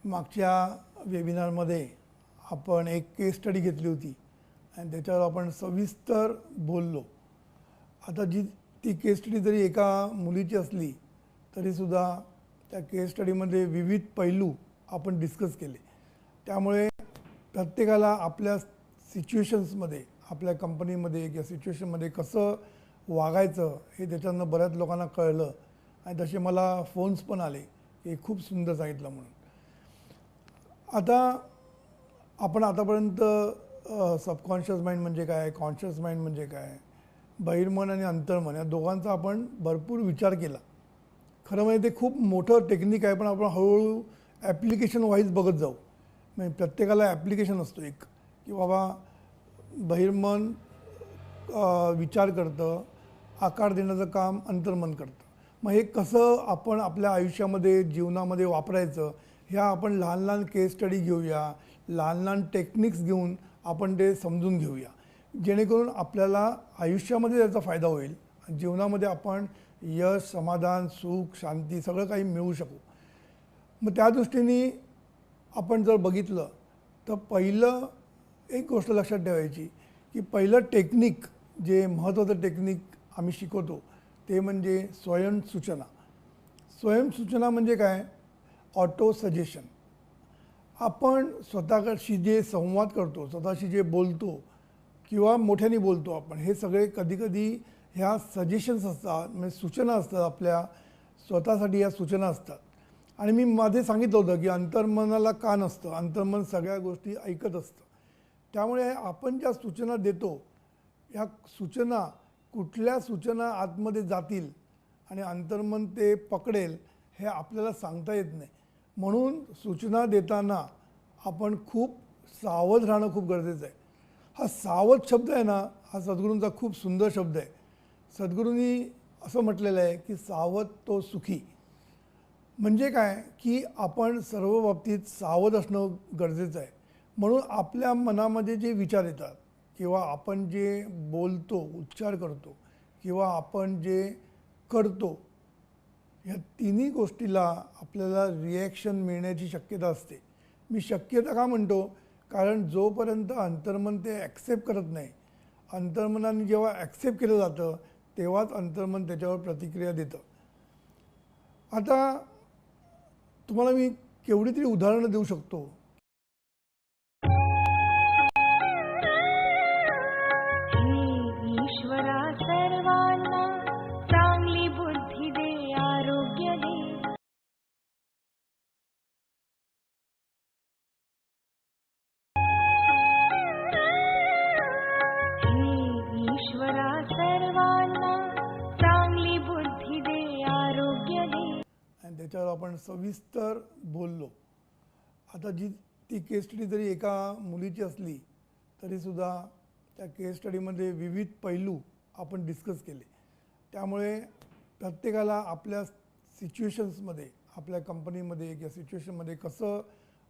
मागच्या वेबिनारमध्ये आपण एक केस स्टडी घेतली होती आणि त्याच्यावर आपण सविस्तर बोललो. आता ती केस स्टडी जरी एका मुलीची असली तरीसुद्धा त्या केस स्टडीमध्ये विविध पैलू आपण डिस्कस केले. त्यामुळे प्रत्येकाला आपल्या सिच्युएशन्समध्ये, आपल्या कंपनीमध्ये किंवा सिच्युएशनमध्ये कसं वागायचं हे त्याच्यानं बऱ्याच लोकांना कळलं आणि तसे मला फोन्स पण आले की खूप सुंदर सांगितलं म्हणून. आता आपण आतापर्यंत सबकॉन्शियस माइंड म्हणजे काय, कॉन्शियस माइंड म्हणजे काय, बहिर्मन आणि अंतर्मन या दोघांचा आपण भरपूर विचार केला. खरं म्हणजे ते खूप मोठं टेक्निक आहे, पण आपण हळूहळू ॲप्लिकेशन वाईज बघत जाऊ. म्हणजे प्रत्येकाला ॲप्लिकेशन असतो एक, की बाबा बहिर्मन विचार करतं, आकार देण्याचं काम अंतर्मन करतं. मग हे कसं आपण आपल्या आयुष्यामध्ये, जीवनामध्ये वापरायचं, ह्या आपण लहान लहान केस स्टडी घेऊया, लहान लहान टेक्निक्स घेऊन आपण ते समजून घेऊया, जेणेकरून आपल्याला आयुष्यामध्ये त्याचा फायदा होईल. जीवनामध्ये आपण यश, समाधान, सुख, शांती सगळं काही मिळवू शकू. मग त्या दृष्टीने आपण जर बघितलं तर पहिलं एक गोष्ट लक्षात ठेवायची की पहिलं टेक्निक, जे महत्त्वाचं टेक्निक आम्ही शिकवतो ते म्हणजे स्वयंसूचना. स्वयंसूचना म्हणजे काय? Auto suggestion. आपण स्वतःशी जे संवाद करतो, स्वतःशी जे बोलतो किंवा मोठ्याने बोलतो आपण, हे सगळे कधीकधी ह्या सजेशन्स असतात, म्हणजे सूचना असतात, आपल्या स्वतःसाठी या सूचना असतात. आणि मी मध्ये सांगितलं होतं की अंतर्मनाला कान असतं, अंतर्मन सगळ्या गोष्टी ऐकत असतं. त्यामुळे आपण ज्या सूचना देतो, ह्या सूचना कुठल्या सूचना आतमध्ये जातील आणि अंतर्मन ते पकडेल हे आपल्याला सांगता येत नाही. म्हणून सूचना देताना आपण खूप सावध राहणं खूप गरजेचं आहे. हा सावध शब्द आहे ना, हा सद्गुरूंचा खूप सुंदर शब्द आहे. सद्गुरूंनी असं म्हटलेलं आहे की सावध तो सुखी. म्हणजे काय की आपण सर्व बाबतीत सावध असणं गरजेचं आहे. म्हणून आपल्या मनामध्ये जे विचार येतात किंवा आपण जे बोलतो, उच्चार करतो किंवा आपण जे करतो, ह्या तिन्ही गोष्टीला आपल्याला रिॲक्शन मिळण्याची शक्यता असते. मी शक्यता का म्हणतो? कारण जोपर्यंत अंतर्मन ते ॲक्सेप्ट करत नाही, अंतर्मनाने जेव्हा ॲक्सेप्ट केलं जातं तेव्हाच अंतर्मन त्याच्यावर प्रतिक्रिया देतं. आता तुम्हाला मी केवढी तरी उदाहरणं देऊ शकतो. ईश्वरा सर्वांना चांगली बुद्धी दे, आरोग्य दे. ईश्वरा सर्वांना चांगली बुद्धी दे, आरोग्य दे. आणि त्याच्यावर आपण सविस्तर बोललो. आता ती केस स्टडी जरी एका मुलीची असली तरीसुद्धा त्या केस स्टडीमध्ये विविध पैलू आपण डिस्कस केले. त्यामुळे प्रत्येकाला आपल्या सिच्युएशन्समध्ये, आपल्या कंपनीमध्ये किंवा सिच्युएशनमध्ये कसं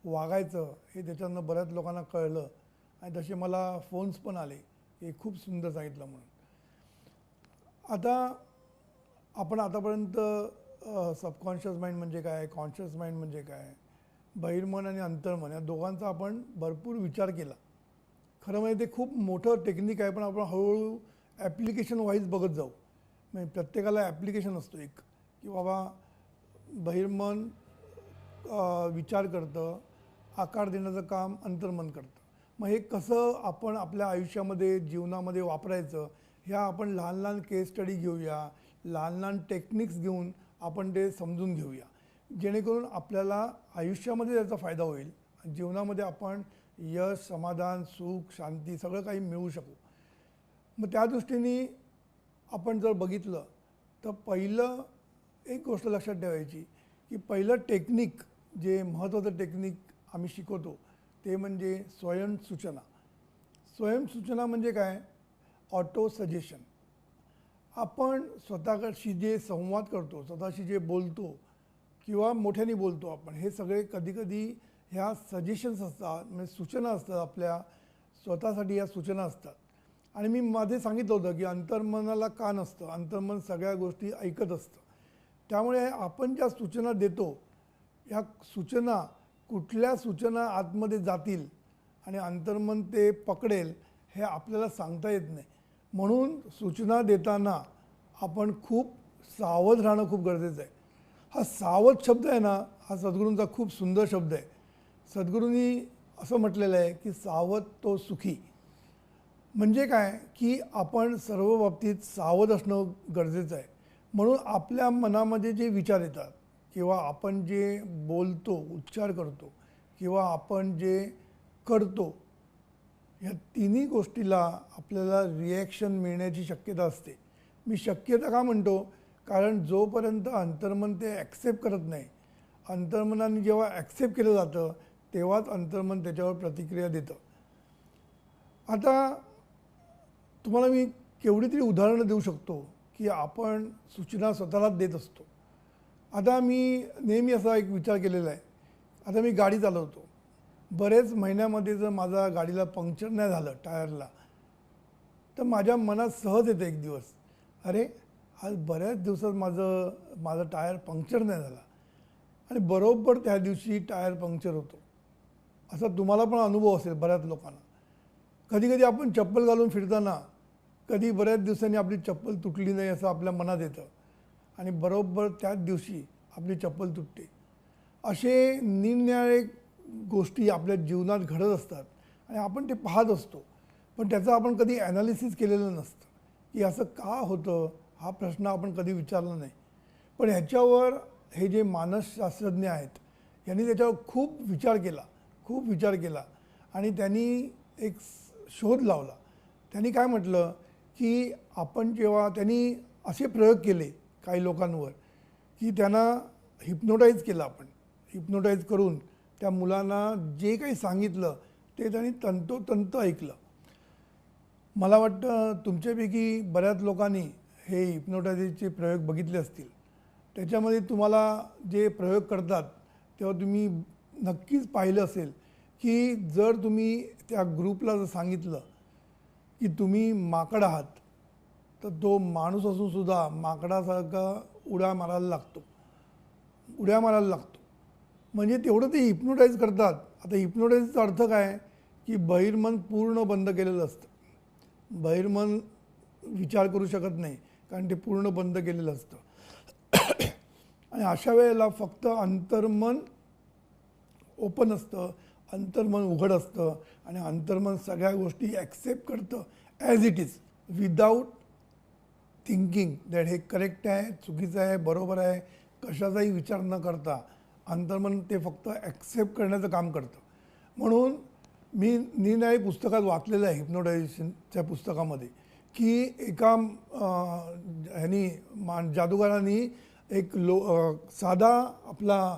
वागायचं हे त्याच्यानं बऱ्याच लोकांना कळलं आणि तसे मला फोन्स पण आले की खूप सुंदर सांगितलं म्हणून. आता आपण आतापर्यंत सबकॉन्शियस माइंड म्हणजे काय, कॉन्शियस माइंड म्हणजे काय, बहिर्मन आणि अंतर्मन या दोघांचा आपण भरपूर विचार केला. खरं म्हणजे ते खूप मोठं टेक्निक आहे, पण आपण हळूहळू ॲप्लिकेशन वाईज बघत जाऊ. म्हणजे प्रत्येकाला ॲप्लिकेशन असतो एक, की बाबा बहिर्मन विचार करतं, आकार देण्याचं काम अंतर्मन करतं. मग हे कसं आपण आपल्या आयुष्यामध्ये, जीवनामध्ये वापरायचं, ह्या आपण लहान लहान केस स्टडी घेऊया, लहान लहान टेक्निक्स घेऊन आपण ते समजून घेऊया, जेणेकरून आपल्याला आयुष्यामध्ये त्याचा फायदा होईल. जीवनामध्ये आपण यश, समाधान, सुख, शांती सगळं काही मिळवू शकू. मग त्या दृष्टीने आपण जर बघितलं तर पहिलं एक गोष्ट लक्षात ठेवायची की पहिलं टेक्निक, जे महत्त्वाचं टेक्निक आम्ही शिकवतो ते म्हणजे स्वयंसूचना. स्वयंसूचना म्हणजे काय? Auto suggestion. आपण स्वतःशी जे संवाद करतो, स्वतःशी जे बोलतो किंवा मोठ्याने बोलतो आपण, हे सगळे कधीकधी ह्या सजेशन्स असतात, म्हणजे सूचना असतात, आपल्या स्वतःसाठी या सूचना असतात. आणि मी मध्ये सांगितलं होतं की अंतर्मनाला कान असतं, अंतर्मन सगळ्या गोष्टी ऐकत असतं. त्यामुळे आपण ज्या सूचना देतो, ह्या सूचना कुठल्या सूचना आतमध्ये जातील आणि अंतर्मन ते पकडेल हे आपल्याला सांगता येत नाही. म्हणून सूचना देताना आपण खूप सावध राहणं खूप गरजेचं आहे. हा सावध शब्द आहे ना, हा सद्गुरूंचा खूप सुंदर शब्द आहे. सद्गुरूंनी असं म्हटलेलं आहे की सावध तो सुखी. म्हणजे काय की आपण सर्व बाबतीत सावध असणं गरजेचं आहे. म्हणून आपल्या मनामध्ये जे विचार येतात किंवा आपण जे बोलतो, उच्चार करतो किंवा आपण जे करतो, या तिन्ही गोष्टीला आपल्याला रिॲक्शन मिळण्याची शक्यता असते. मी शक्यता का म्हणतो, कारण जोपर्यंत अंतर्मन ते ॲक्सेप्ट करत नाही, अंतर्मनाने जेव्हा ॲक्सेप्ट केलं जातं तेव्हाच अंतर्मन त्याच्यावर प्रतिक्रिया देतं. आता तुम्हाला मी केवढी तरी उदाहरणं देऊ शकतो की आपण सूचना स्वतःलाच देत असतो. आता मी नेहमी असा एक विचार केलेला आहे. आता मी गाडी चालवतो. बरेच महिन्यामध्ये जर माझा गाडीला पंक्चर नाही झालं टायरला, तर माझ्या मनात सहज येतं एक दिवस, अरे आज बऱ्याच दिवसात माझं टायर पंक्चर नाही झाला, आणि बरोबर त्या दिवशी टायर पंक्चर होतो. असा तुम्हाला पण अनुभव असेल बऱ्याच लोकांना. कधी कधी आपण चप्पल घालून फिरताना कधी बऱ्याच दिवसांनी आपली चप्पल तुटली नाही असं आपल्या मनात येतं, आणि बरोबर त्याच दिवशी आपली चप्पल तुटते. असे निरनिराळे गोष्टी आपल्या जीवनात घडत असतात आणि आपण ते पाहत असतो, पण त्याचं आपण कधी ॲनालिसिस केलेलं नसतं की असं का होतं. हा प्रश्न आपण कधी विचारला नाही. पण ह्याच्यावर हे जे मानसशास्त्रज्ञ आहेत यांनी त्याच्यावर खूप विचार केला आणि त्यांनी एक शोध लावला. त्यांनी काय म्हटलं की आपण जेव्हा त्यांनी असे प्रयोग केले काही लोकांवर की त्यांना हिप्नोटाईज केलं. आपण हिप्नोटाईज करून त्या मुलांना जे काही सांगितलं ते त्यांनी तंतोतंत ऐकलं. मला वाटतं तुमच्यापैकी बऱ्याच लोकांनी हे हिप्नोटायझेशनचे प्रयोग बघितले असतील. त्याच्यामध्ये तुम्हाला जे प्रयोग करतात तेव्हा तुम्ही नक्कीच पाहिलं असेल की जर तुम्ही त्या ग्रुपला जर सांगितलं की तुम्ही माकड आहात, तर तो माणूस असूनसुद्धा माकडासारखा उड्या मारायला लागतो. म्हणजे तेवढं ते हिप्नोटाईज करतात. आता हिप्नोटाईजचा अर्थ काय की बहिर्मन पूर्ण बंद केलेलं असतं. बहिर्मन विचार करू शकत नाही कारण ते पूर्ण बंद केलेलं असतं. आणि अशा वेळेला फक्त अंतर्मन ओपन असतं, अंतर्मन उघड असतं आणि अंतर्मन सगळ्या गोष्टी ॲक्सेप्ट करतं as it is, without thinking that हे करेक्ट आहे, चुकीचं आहे, बरोबर आहे, कशाचाही विचार न करता अंतर्मन ते फक्त ॲक्सेप्ट करण्याचं काम करतं. म्हणून मी निरनिराळी पुस्तकात वाचलेलं आहे हिप्नोटायझेशनच्या पुस्तकामध्ये की एका जादूगारांनी एक साधा आपला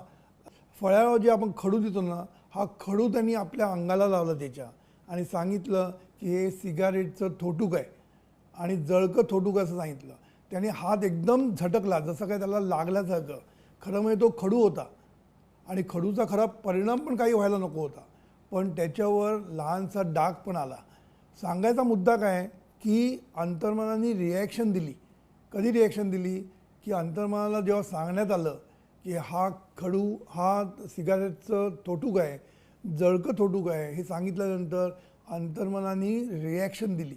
फळ्यावर जे आपण खडू देतो ना, हा खडू त्यांनी आपल्या अंगाला लावला त्याच्या, आणि सांगितलं की हे सिगारेटचं थोटूक आहे आणि जळकं थोटूक असं सांगितलं. त्याने हात एकदम झटकला, जसं काय त्याला लागल्यासारखं. खरं म्हणजे तो खडू होता आणि खडूचा खरा परिणाम पण काही व्हायला नको होता, पण त्याच्यावर लहानसा डाग पण आला. सांगायचा मुद्दा काय की अंतर्मनाने रिॲक्शन दिली. कधी रिॲक्शन दिली की अंतर्मनाला जेव्हा सांगण्यात आलं की हा खडू हा सिगारेटचं थोटूक आहे, जळकं थोटूक आहे, हे सांगितल्यानंतर अंतर्मनाने रिॲक्शन दिली.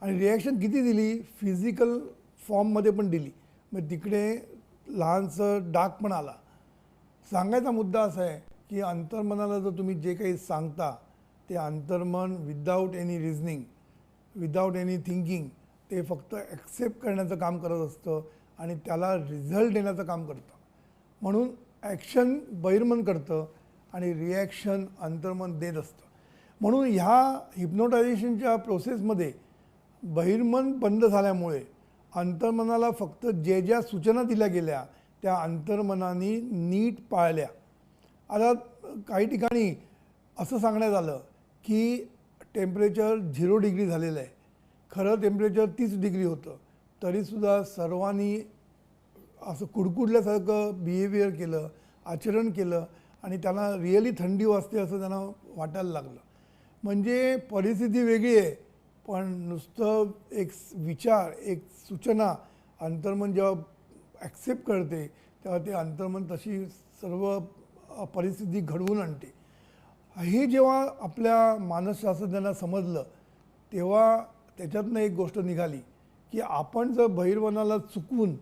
आणि रिॲक्शन किती दिली, फिजिकल फॉर्ममध्ये पण दिली. मग तिकडे लहानसं डाग पण आला. सांगायचा मुद्दा असा आहे की अंतर्मनाला जर तुम्ही जे काही सांगता ते अंतर्मन without any reasoning, without any thinking ते फक्त ॲक्सेप्ट करण्याचं काम करत असतं आणि त्याला रिझल्ट देण्याचं काम करतं. म्हणून ॲक्शन बहिर्मन करतं आणि रिॲक्शन अंतर्मन देत असतं. म्हणून ह्या हिप्नोटायझेशनच्या प्रोसेसमध्ये बहिर्मन बंद झाल्यामुळे अंतर्मनाला फक्त ज्या सूचना दिल्या गेल्या त्या अंतर्मनाने नीट पाळल्या. आता काही ठिकाणी असं सांगण्यात आलं की टेम्परेचर 0 डिग्री झालेलं आहे. खरं टेम्परेचर 30 डिग्री होतं, तरीसुद्धा सर्वांनी असं कुडकुडल्यासारखं बिहेवियर केलं, आचरण केलं आणि त्यांना रिअली थंडी वाजते असं त्यांना वाटायला लागलं. म्हणजे परिस्थिती वेगळी आहे, पण नुसतं एक विचार, एक सूचना अंतर्मन जेव्हा ॲक्सेप्ट करते तेव्हा ते अंतर्मन तशी सर्व परिस्थिती घडवून आणते. हे जेव्हा आपल्या मानसशास्त्रज्ञांना समजलं तेव्हा त्याच्यातनं एक गोष्ट निघाली की आपण जर बहिर्मनाला चुकवून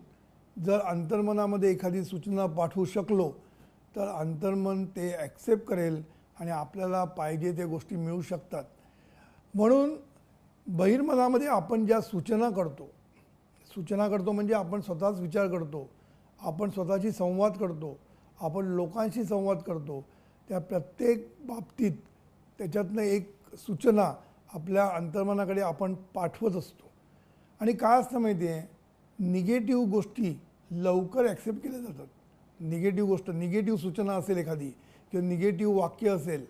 जर अंतर्मनामध्ये एखादी सूचना पाठवू शकलो तर अंतर्मन ते ॲक्सेप्ट करेल आणि आपल्याला पाहिजे त्या गोष्टी मिळू शकतात. म्हणून बहिर्मनामध्ये आपण ज्या सूचना करतो म्हणजे आपण स्वतःच विचार करतो, आपण स्वतःशी संवाद करतो, आपण लोकांशी संवाद करतो, त्या प्रत्येक बाबतीत त्याच्यातनं एक सूचना आपल्या अंतर्मनाकडे आपण पाठवत असतो. आणि काय असतं माहिती आहे, निगेटिव्ह गोष्टी लवकर ॲक्सेप्ट केल्या जातात. निगेटिव्ह सूचना असेल एखादी किंवा निगेटिव्ह वाक्य असेल,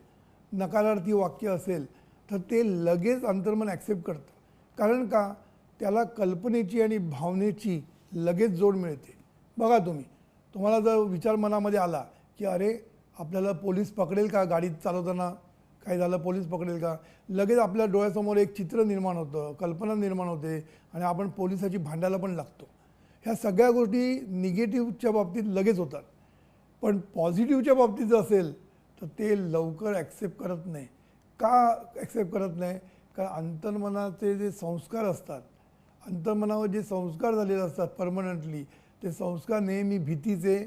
नकारार्थी वाक्य असेल तर ते लगेच अंतर्मन ॲक्सेप्ट करतं. कारण का, त्याला कल्पनेची आणि भावनेची लगेच जोड मिळते. बघा तुम्हाला जर विचार मनामध्ये आला की अरे आपल्याला पोलीस पकडेल का, गाडी चालवताना काय झालं पोलीस पकडेल का, लगेच आपल्या डोळ्यासमोर एक चित्र निर्माण होतं, कल्पना निर्माण होते आणि आपण पोलिसाची भांडायला पण लागतो. ह्या सगळ्या गोष्टी निगेटिव्हच्या बाबतीत लगेच होतात. पण पॉझिटिव्हच्या बाबतीत जर असेल तर ते लवकर ॲक्सेप्ट करत नाही. का ॲक्सेप्ट करत नाही? कारण अंतर्मनाचे जे संस्कार असतात, अंतर्मनावर जे संस्कार झालेले असतात परमनंटली, ते संस्कार नेहमी भीतीचे,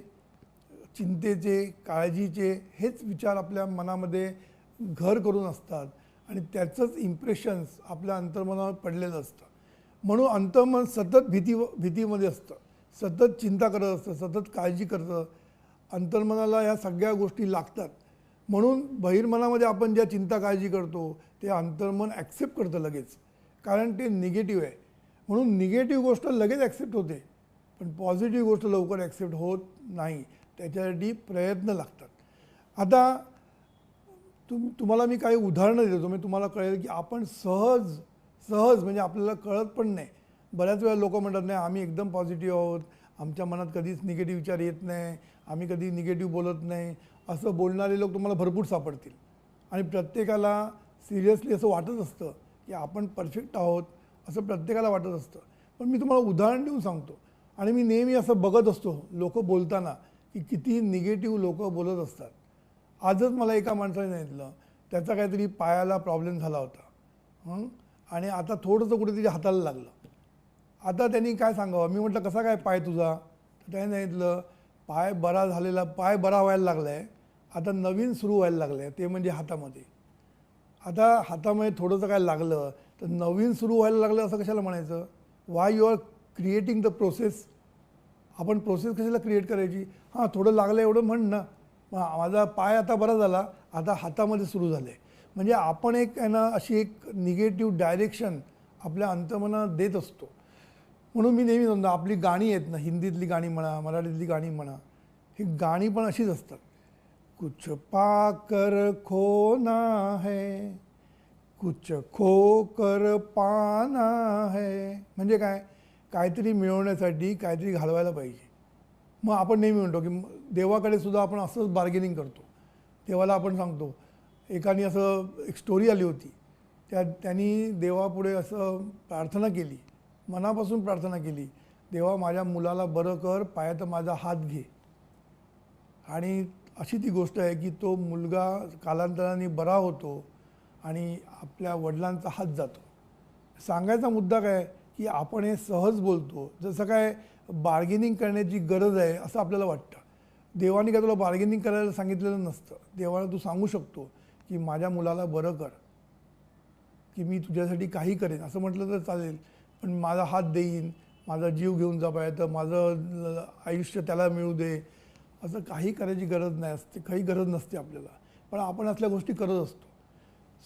चिंतेचे, काळजीचे हेच विचार आपल्या मनामध्ये घर करून असतात आणि त्याचंच इम्प्रेशन्स आपल्या अंतर्मनावर पडलेलं असतं. म्हणून अंतर्मन सतत भीतीमध्ये असतं, सतत चिंता करत असतं, सतत काळजी करतं. अंतर्मनाला या सगळ्या गोष्टी लागतात. म्हणून बहिर्मनामध्ये आपण ज्या चिंता काळजी करतो ते अंतर्मन ॲक्सेप्ट करतं लगेच, कारण ते निगेटिव्ह आहे. म्हणून निगेटिव्ह गोष्ट लगेच ॲक्सेप्ट होते, पण पॉझिटिव्ह गोष्ट लवकर ॲक्सेप्ट होत नाही. त्याच्यासाठी प्रयत्न लागतात. आता तुम्हाला मी काही उदाहरणं देतो, मी तुम्हाला कळेल की आपण सहज म्हणजे आपल्याला कळत पण नाही. बऱ्याच वेळा लोक म्हणतात नाही आम्ही एकदम पॉझिटिव्ह आहोत, आमच्या मनात कधीच निगेटिव्ह विचार येत नाही, आम्ही कधी निगेटिव्ह बोलत नाही, असं बोलणारे लोक तुम्हाला भरपूर सापडतील. आणि प्रत्येकाला सिरियसली असं वाटत असतं की आपण परफेक्ट आहोत असं प्रत्येकाला वाटत असतं. पण मी तुम्हाला उदाहरण देऊन सांगतो. आणि मी नेहमी असं बघत असतो लोक बोलताना की किती निगेटिव्ह लोक बोलत असतात. आजच मला एका माणसाने सांगितलं त्याचा काहीतरी पायाला प्रॉब्लेम झाला होता आणि आता थोडंसं कुठेतरी हाताला लागलं. आता त्यांनी काय सांगावं, मी म्हटलं कसा काय पाय तुझा, तर त्याने सांगितलं पाय बरा व्हायला लागला आहे, आता नवीन सुरू व्हायला लागलं आहे, ते म्हणजे हातामध्ये. आता हातामध्ये थोडंसं काय लागलं तर नवीन सुरू व्हायला लागलं असं कशाला म्हणायचं? Why you are creating the process. आपण प्रोसेस कशाला क्रिएट करायची? हां थोडं लागलं एवढं म्हण ना, माझा पाय आता बरा झाला, आता हातामध्ये सुरू झालं आहे. म्हणजे आपण एक आहे ना अशी एक निगेटिव्ह डायरेक्शन आपल्या अंतर्मनात देत असतो. म्हणून मी नेहमी म्हणतो आपली गाणी आहेत ना, हिंदीतली गाणी म्हणा, मराठीतली गाणी म्हणा, ही गाणी पण अशीच असतात. कुछ पाकर खोना है, कुछ खो कर पाना है. म्हणजे काय, काहीतरी मिळवण्यासाठी काहीतरी घालवायला पाहिजे. मग आपण नेहमी म्हणतो की देवाकडे सुद्धा आपण असंच बार्गेनिंग करतो. देवाला आपण सांगतो, एकाने असं एक स्टोरी आली होती, त्यांनी देवापुढे असं प्रार्थना केली, मनापासून प्रार्थना केली, देवा माझ्या मुलाला बरं कर, पायात माझा हात घे. आणि अशी ती गोष्ट आहे की तो मुलगा कालांतराने बरा होतो आणि आपल्या वडिलांचा हात जातो. सांगायचा मुद्दा काय की आपण हे सहज बोलतो, जसं काय बार्गेनिंग करण्याची गरज आहे असं आपल्याला वाटतं. देवाने काय तुला बार्गेनिंग करायला सांगितलेलं नसतं. देवाला तू सांगू शकतो की माझ्या मुलाला बरं कर, की मी तुझ्यासाठी काही करेन असं म्हटलं तर चालेल, पण माझा हात देईन, माझा जीव घेऊन जा पाहिजे, माझं आयुष्य त्याला मिळू दे, असं काही करायची गरज नाही असते, काही गरज नसते आपल्याला. पण आपण असल्या गोष्टी करत असतो.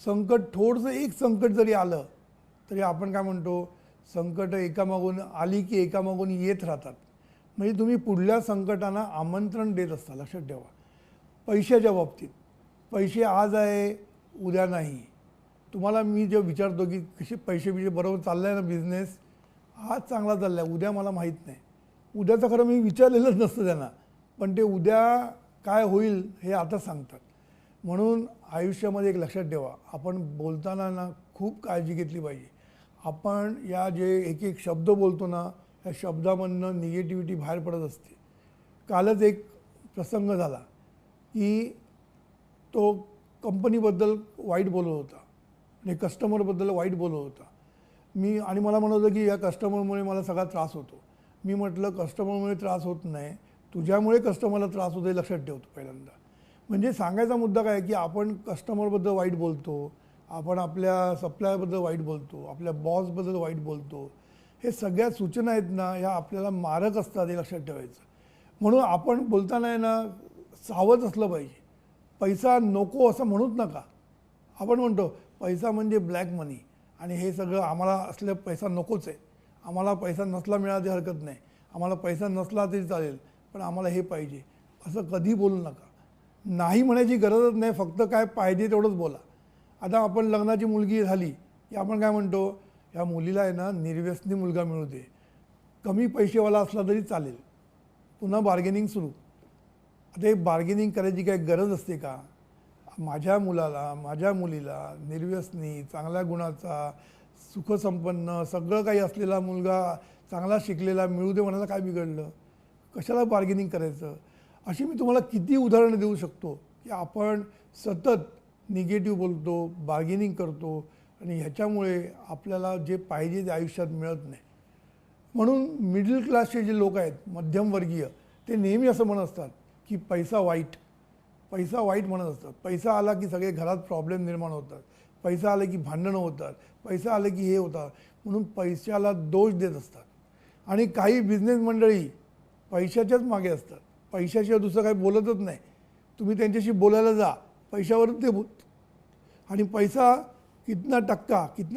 संकट थोडंसं एक संकट जरी आलं तरी आपण काय म्हणतो, संकट एकामागून आली की एकामागून येत राहतात. म्हणजे तुम्ही पुढल्या संकटांना आमंत्रण देत असता. लक्षात ठेवा. पैशाच्या बाबतीत, पैसे आज आहे उद्या नाही. तुम्हाला मी जे विचारतो की कसे पैसे बरोबर चाललं आहे ना बिझनेस, आज चांगला चालला आहे, उद्या मला माहीत नाही. उद्याचं खरं मी विचारलेलंच नसतं त्यांना, पण ते उद्या काय होईल हे आता सांगतात. म्हणून आयुष्यामध्ये एक लक्षात ठेवा, आपण बोलताना ना खूप काळजी घेतली पाहिजे. आपण या जे एक एक शब्द बोलतो ना, या शब्दामधनं निगेटिव्हिटी बाहेर पडत असते. कालच एक प्रसंग झाला की तो कंपनीबद्दल वाईट बोलत होता आणि कस्टमरबद्दल वाईट बोलत होता. आणि मला म्हणत होतं की या कस्टमरमुळे मला सगळा त्रास होतो. मी म्हटलं कस्टमरमुळे त्रास होत नाही, तुझ्यामुळे कस्टमरला त्रास होतो हे लक्षात ठेवतो पहिल्यांदा. म्हणजे सांगायचा मुद्दा काय की आपण कस्टमरबद्दल वाईट बोलतो, आपण आपल्या सप्लायरबद्दल वाईट बोलतो, आपल्या बॉसबद्दल वाईट बोलतो. हे सगळ्या सूचना आहेत ना, ह्या आपल्याला मारक असतात हे लक्षात ठेवायचं. म्हणून आपण बोलताना आहे ना सावध असलं पाहिजे. पैसा नको असं म्हणूच नका. आपण म्हणतो पैसा म्हणजे ब्लॅक मनी आणि हे सगळं आम्हाला असलं पैसा नकोच आहे, आम्हाला पैसा नसला मिळाला तरी हरकत नाही, आम्हाला पैसा नसला तरी चालेल, पण आम्हाला हे पाहिजे, असं कधी बोलू नका. नाही म्हणायची गरजच नाही, फक्त काय पाहिजे तेवढंच बोला. आता आपण लग्नाची मुलगी झाली की आपण काय म्हणतो, या मुलीला आहे ना निर्व्यसनी मुलगा मिळू दे, कमी पैसेवाला असला तरी चालेल. पुन्हा बार्गेनिंग सुरू. आता हे बार्गेनिंग करायची काय गरज असते का? माझ्या मुलाला, माझ्या मुलीला निर्व्यसनी, चांगल्या गुणाचा, सुखसंपन्न सगळं काही असलेला मुलगा, चांगला शिकलेला मिळू दे म्हणायला काय बिघडलं? कशाला बार्गेनिंग करायचं? अशी मी तुम्हाला किती उदाहरणं देऊ शकतो की आपण सतत निगेटिव्ह बोलतो, बार्गेनिंग करतो आणि ह्याच्यामुळे आपल्याला जे पाहिजे ते आयुष्यात मिळत नाही. म्हणून मिडल क्लासचे जे लोक आहेत, मध्यमवर्गीय, ते नेहमी असं म्हणत असतात की पैसा वाईट, पैसा वाईट म्हणत असतात. पैसा आला की सगळे घरात प्रॉब्लेम निर्माण होतात, पैसा आला की भांडणं होतात, पैसा आलं की हे होतात, म्हणून पैशाला दोष देत असतात. आणि काही बिझनेस मंडळी पैशाच्याच मागे असतात, पैशाशिवाय दुसरं काही बोलतच नाही. तुम्ही त्यांच्याशी बोलायला जा, पैशावरच ते बोल. आणि पैसा कितना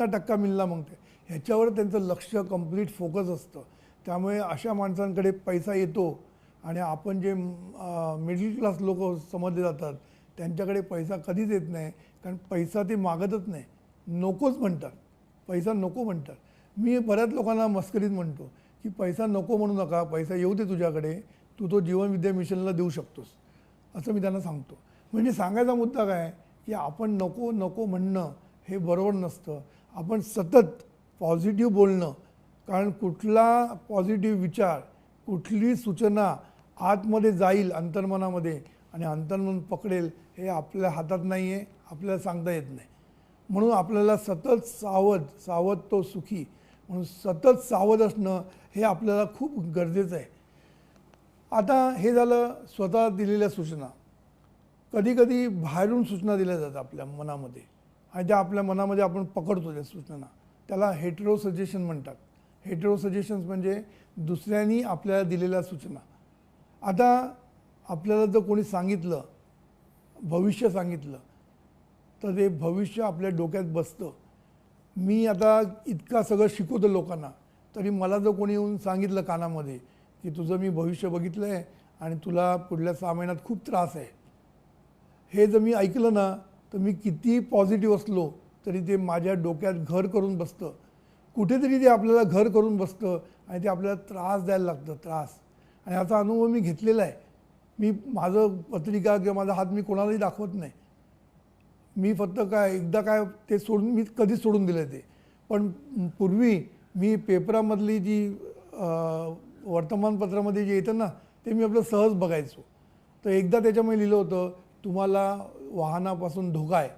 टक्का मिळला मग ते ह्याच्यावर त्यांचं लक्ष कंप्लीट फोकस असतं. त्यामुळे अशा माणसांकडे पैसा येतो आणि आपण जे मिडल क्लास लोक समजले जातात त्यांच्याकडे पैसा कधीच येत नाही, कारण पैसा ते मागतच नाही, नकोच म्हणतात, पैसा नको म्हणतात. मी बऱ्याच लोकांना मस्करीत म्हणतो की पैसा नको म्हणू नका, पैसा येऊ दे तुझ्याकडे, तू तो जीवन विद्या मिशनला देऊ शकतोस, असं मी त्यांना सांगतो. म्हणजे सांगायचा मुद्दा काय की आपण नको नको म्हणणं हे बरोबर नसतं. आपण सतत पॉझिटिव्ह बोलणं, कारण कुठला पॉझिटिव्ह विचार, कुठली सूचना आतमध्ये जाईल अंतर्मनामध्ये आणि अंतर्मन पकडेल हे आपल्या हातात नाही आहे, आपल्याला सांगता येत नाही. म्हणून आपल्याला सतत सावध तो सुखी, म्हणून सतत सावध असणं हे आपल्याला खूप गरजेचं आहे. आता हे झालं स्वतः दिलेल्या सूचना. कधीकधी बाहेरून सूचना दिल्या जातात आपल्या मनामध्ये आणि त्या आपल्या मनामध्ये आपण पकडतो त्या सूचना. त्याला हेटेरो सजेशन म्हणतात. हेटेरो सजेशन्स म्हणजे दुसऱ्यांनी आपल्याला दिलेल्या सूचना. आता आपल्याला जर कोणी सांगितलं, भविष्य सांगितलं, तर ते भविष्य आपल्या डोक्यात बसतं. मी आता इतका सगळं शिकवतो लोकांना, तरी मला जर कोणी येऊन सांगितलं कानामध्ये की तुझं मी भविष्य बघितलं आहे आणि तुला पुढल्या 6 महिन्यात खूप त्रास आहे, हे जर मी ऐकलं ना, तर मी किती पॉझिटिव्ह असलो तरी ते माझ्या डोक्यात घर करून बसतं. कुठेतरी ते आपल्याला घर करून बसतं आणि ते आपल्याला त्रास द्यायला लागतं, त्रास. आणि याचा अनुभव मी घेतलेला आहे. मी माझं पत्रिका किंवा माझा हात मी कोणालाही दाखवत नाही. मी फक्त एकदा ते सोडून मी कधीच सोडून दिलं ते. पण पूर्वी मी पेपरामधली जी वर्तमानपत्रामध्ये जे येतं ना, ते मी आपलं सहज बघायचो. तर एकदा त्याच्यामध्ये लिहिलं होतं, तुम्हाला वाहनापासून धोका आहे.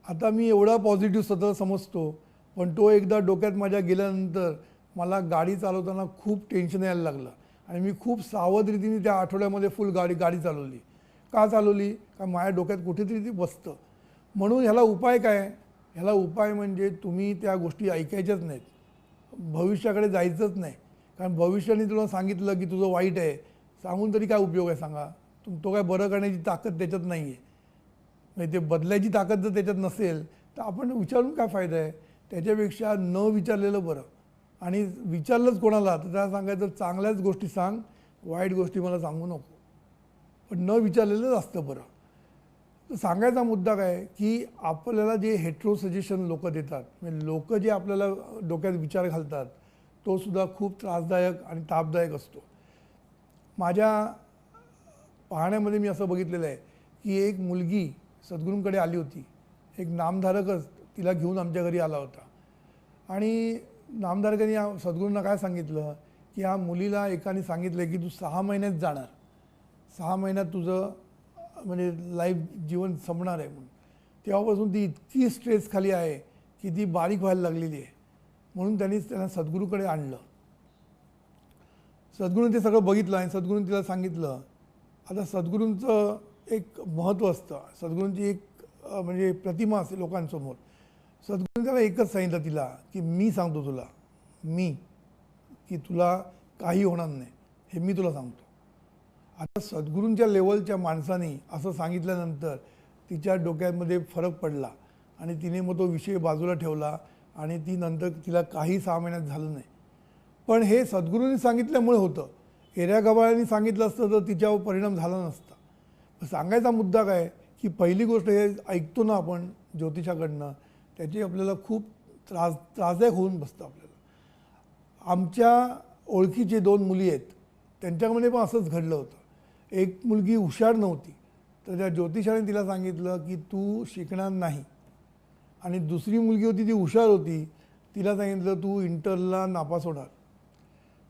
आता मी एवढा पॉझिटिव्ह स्वतः समजतो, पण तो एकदा डोक्यात माझ्या गेल्यानंतर मला गाडी चालवताना खूप टेन्शन यायला लागलं आणि मी खूप सावध रीतीने त्या आठवड्यामध्ये फुल गाडी चालवली. का चालवली? कारण माझ्या डोक्यात कुठेतरी ते बसतं. म्हणून ह्याला उपाय काय? ह्याला उपाय म्हणजे तुम्ही त्या गोष्टी ऐकायच्याच नाहीत, भविष्याकडे जायचंच नाही. कारण भविष्याने तुला सांगितलं की तुझं वाईट आहे, सांगून तरी काय उपयोग आहे सांगा? तो काय बरं करण्याची ताकद त्याच्यात नाही आहे. म्हणजे ते बदलायची ताकद जर त्याच्यात नसेल तर आपण विचारून काय फायदा आहे? त्याच्यापेक्षा न विचारलेलं बरं. आणि विचारलंच कोणाला तर त्याला सांगायचं चांगल्याच गोष्टी सांग, वाईट गोष्टी मला सांगू नको. पण न विचारलेलंच असतं बरं. तर सांगायचा मुद्दा काय की आपल्याला जे हेटेरो सजेशन लोक देतात, म्हणजे लोक जे आपल्याला डोक्यात विचार घालतात, तो सुद्धा खूप त्रासदायक आणि तापदायक असतो. माझ्या पाहण्यामध्ये मी असं बघितलेलं आहे की एक मुलगी सद्गुरूंकडे आली होती. एक नामधारकच तिला घेऊन आमच्या घरी आला होता आणि नामधारकांनी सद्गुरूंना काय सांगितलं की या मुलीला एकाने सांगितलं की तू 6 महिन्यात जाणार, 6 महिन्यात तुझं म्हणजे लाईफ जीवन संपणार आहे म्हणून. तेव्हापासून ती इतकी स्ट्रेस खाली आहे की ती बारीक व्हायला लागलेली आहे. म्हणून त्यांना सद्गुरूकडे आणलं. सद्गुरूंनी ते सगळं बघितलं आणि सद्गुरूंनी तिला सांगितलं. आता सद्गुरूंचं एक महत्त्व असतं, सद्गुरूंची एक म्हणजे प्रतिमा असते लोकांसमोर. सद्गुरूंनी त्याला एकच सांगितलं तिला की मी सांगतो तुला, की तुला काही होणार नाही, हे मी तुला सांगतो. आता सद्गुरूंच्या लेवलच्या माणसाने असं सांगितल्यानंतर तिच्या डोक्यामध्ये फरक पडला आणि तिने मग तो विषय बाजूला ठेवला आणि ती नंतर तिला काही 6 महिन्यात झालं नाही. पण हे सद्गुरूंनी सांगितल्यामुळे होतं. एऱ्या गबाळ्यांनी सांगितलं असतं तर तिच्यावर परिणाम झाला नसता. सांगायचा मुद्दा काय की पहिली गोष्ट हे ऐकतो ना आपण ज्योतिषाकडनं, त्याची आपल्याला खूप त्रासदायक होऊन बसतं आपल्याला. आमच्या ओळखीचे 2 मुली आहेत, त्यांच्यामध्ये पण असंच घडलं होतं. एक मुलगी हुशार नव्हती, तर त्या ज्योतिषाने तिला सांगितलं की तू शिकणार नाही. आणि दुसरी मुलगी होती ती हुशार होती, तिला सांगितलं तू इंटरला नापास होणार.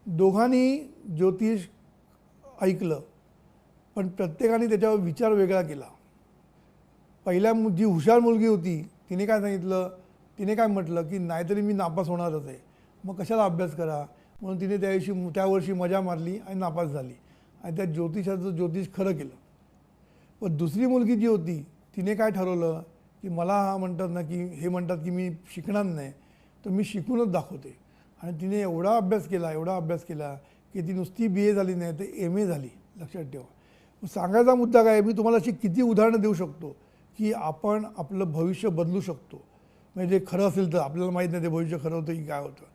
दोघांनी ज्योतिष ऐकलं, पण प्रत्येकाने त्याच्यावर विचार वेगळा केला. पहिल्या जी हुशार मुलगी होती तिने काय सांगितलं, तिने काय म्हटलं की नाहीतरी मी नापास होणारच आहे, मग कशाला अभ्यास करा. म्हणून तिने त्या वर्षी मजा मारली आणि नापास झाली आणि त्या ज्योतिष खरं केलं. पण दुसरी मुलगी जी होती तिने काय ठरवलं की मला म्हणतात ना की हे म्हणतात की मी शिकणार नाही, तर मी शिकूनच दाखवते. आणि तिने एवढा अभ्यास केला की ती नुसती BA झाली नाही तर MA झाली. लक्षात ठेवा. सांगायचा मुद्दा काय, मी तुम्हाला अशी किती उदाहरणं देऊ शकतो की आपण आपलं भविष्य बदलू शकतो. म्हणजे खरं असेल तर, आपल्याला माहीत नाही ते भविष्य खरं होतं की काय होतं.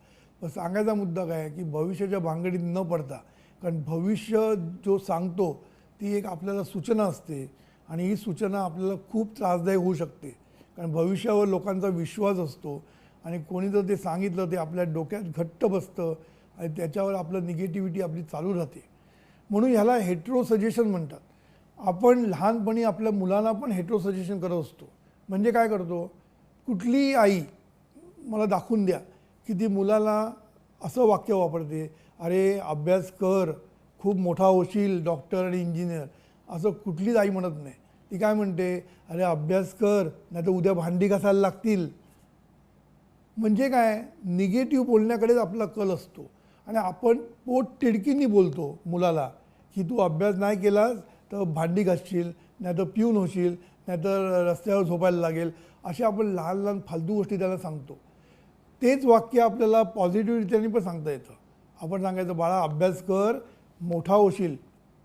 पण सांगायचा मुद्दा काय की भविष्याच्या भानगडीत न पडता, कारण भविष्य जो सांगतो ती एक आपल्याला सूचना असते आणि ही सूचना आपल्याला खूप त्रासदायक होऊ शकते. कारण भविष्यावर लोकांचा विश्वास असतो आणि कोणी जर ते सांगितलं ते आपल्या डोक्यात घट्ट बसतं आणि त्याच्यावर आपलं निगेटिव्हिटी आपली चालू राहते. म्हणून ह्याला हेट्रो सजेशन म्हणतात. आपण लहानपणी आपल्या मुलांना पण हेट्रो सजेशन करत असतो. म्हणजे काय करतो, कुठलीही आई मला दाखवून द्या की ती मुलाला असं वाक्य वापरते, अरे अभ्यास कर, खूप मोठा होशील, डॉक्टर आणि इंजिनियर. असं कुठलीच आई म्हणत नाही. ती काय म्हणते, अरे अभ्यास कर नाही तर उद्या भांडी घासायला लागतील. म्हणजे काय, निगेटिव्ह बोलण्याकडेच आपला कल असतो आणि आपण पोट तिडकीने बोलतो मुलाला की तू अभ्यास नाही केलास तर भांडी घासशील, नाही तर पिऊन होशील, नाही तर रस्त्यावर झोपायला लागेल. अशा आपण लहान लहान फालतू गोष्टी त्याला सांगतो. तेच वाक्य आपल्याला पॉझिटिव्हिटीने पण सांगता येतं. आपण सांगायचं, बाळा अभ्यास कर, मोठा होशील,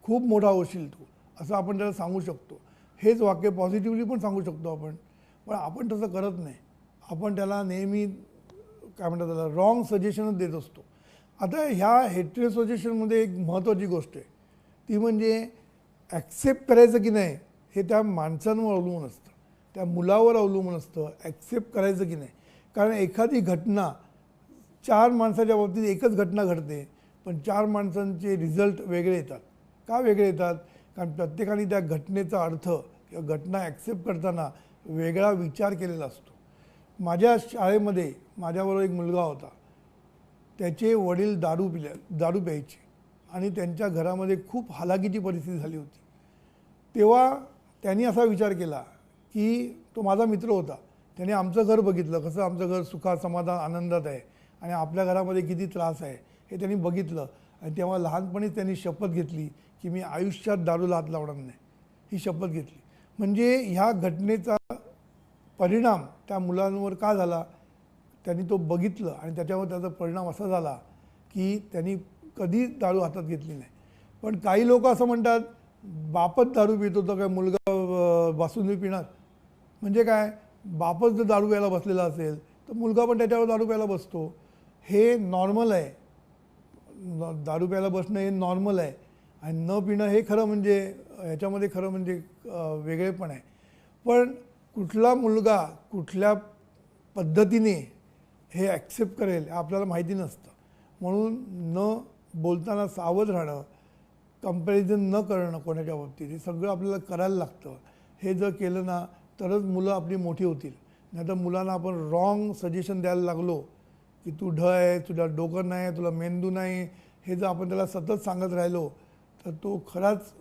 खूप मोठा होशील तू, असं आपण त्याला सांगू शकतो. हेच वाक्य पॉझिटिव्हली पण सांगू शकतो आपण. पण आपण तसं करत नाही. आपण त्याला नेहमी काय म्हणतात त्याला रॉंग सजेशनच देत असतो. आता ह्या हेट्रो सजेशनमध्ये एक महत्त्वाची गोष्ट आहे, ती म्हणजे ॲक्सेप्ट करायचं की नाही हे त्या माणसांवर अवलंबून असतं, त्या मुलावर अवलंबून असतं ॲक्सेप्ट करायचं की नाही. कारण एखादी घटना 4 माणसाच्या बाबतीत एकच घटना घडते, पण 4 माणसांचे रिझल्ट वेगळे येतात. का वेगळे येतात, कारण प्रत्येकाने त्या घटनेचा अर्थ किंवा घटना ॲक्सेप्ट करताना वेगळा विचार केलेला असतो. माझ्या शाळेमध्ये माझ्याबरोबर एक मुलगा होता. त्याचे वडील दारू प्यायचे आणि त्यांच्या घरामध्ये खूप हालाकीची परिस्थिती झाली होती. तेव्हा त्यांनी असा विचार केला की तो माझा मित्र होता, त्याने आमचं घर बघितलं, कसं आमचं घर सुखात समाधान आनंदात आहे आणि आपल्या घरामध्ये किती त्रास आहे हे त्यांनी बघितलं. आणि तेव्हा लहानपणीच त्यांनी शपथ घेतली की मी आयुष्यात दारूला हात लावणार नाही, ही शपथ घेतली. म्हणजे ह्या घटनेचा परिणाम त्या मुलांवर का झाला, त्यांनी तो बघितलं आणि त्याच्यावर त्याचा परिणाम असा झाला की त्यांनी कधी दारू हातात घेतली नाही. पण काही लोक असं म्हणतात, बापच दारू पितो तर काय मुलगा बासुंदी पिणार. म्हणजे काय, बापच जर दारू प्यायला बसलेला असेल तर मुलगा पण त्याच्यावर दारू प्यायला बसतो. हे नॉर्मल आहे. दारू प्यायला बसणं हे नॉर्मल आहे आणि न पिणं हे खरं म्हणजे ह्याच्यामध्ये खरं म्हणजे वेगळेपण आहे. पण कुठला मुलगा कुठल्या पद्धतीने हे ॲक्सेप्ट करेल हे आपल्याला माहिती नसतं. म्हणून न बोलताना सावध राहणं, कंपॅरिझन न करणं कोणाच्या बाबतीत, हे सगळं आपल्याला करायला लागतं. हे जर केलं ना तरच मुलं आपली मोठी होतील. नाहीतर मुलांना आपण रॉंग सजेशन द्यायला लागलो की तू ढ आहे, तुला डोकं नाही, तुला मेंदू नाही, हे जर आपण त्याला सतत सांगत राहिलो तर तो खराच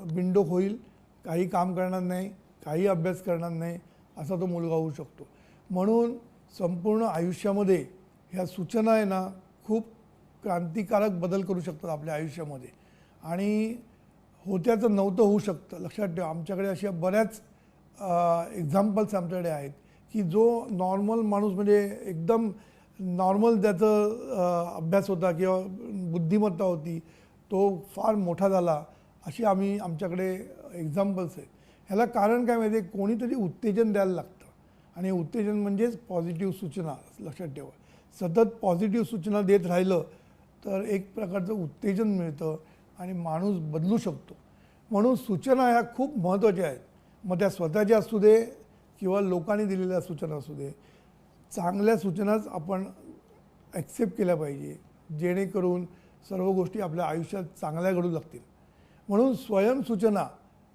बिंडोक होईल काही काम करणार नाही, काही अभ्यास करणार नाही, असा तो मुलगा होऊ शकतो. म्हणून संपूर्ण आयुष्यामध्ये ह्या सूचना आहे ना खूप क्रांतिकारक बदल करू शकतात आपल्या आयुष्यामध्ये. आणि होत्याचं नव्हतं होऊ शकतं. लक्षात ठेवा, आमच्याकडे अशा बऱ्याच एक्झाम्पल्स आमच्याकडे आहेत की जो नॉर्मल माणूस म्हणजे एकदम नॉर्मल त्याचं अभ्यास होता किंवा बुद्धिमत्ता होती, तो फार मोठा झाला, अशी आमच्याकडे एक्झाम्पल्स आहेत. ह्याला कारण काय माहिती आहे, कोणीतरी उत्तेजन द्यायला लागतं. आणि उत्तेजन म्हणजेच पॉझिटिव्ह सूचना. लक्षात ठेवा, सतत पॉझिटिव्ह सूचना देत राहिलं तर एक प्रकारचं उत्तेजन मिळतं आणि माणूस बदलू शकतो. म्हणून सूचना ह्या खूप महत्त्वाच्या आहेत. मग त्या स्वतःच्या असू दे किंवा लोकांनी दिलेल्या सूचना असू दे, चांगल्या सूचनाच आपण ॲक्सेप्ट केल्या पाहिजे, जेणेकरून सर्व गोष्टी आपल्या आयुष्यात चांगल्या घडू लागतील. म्हणून स्वयंसूचना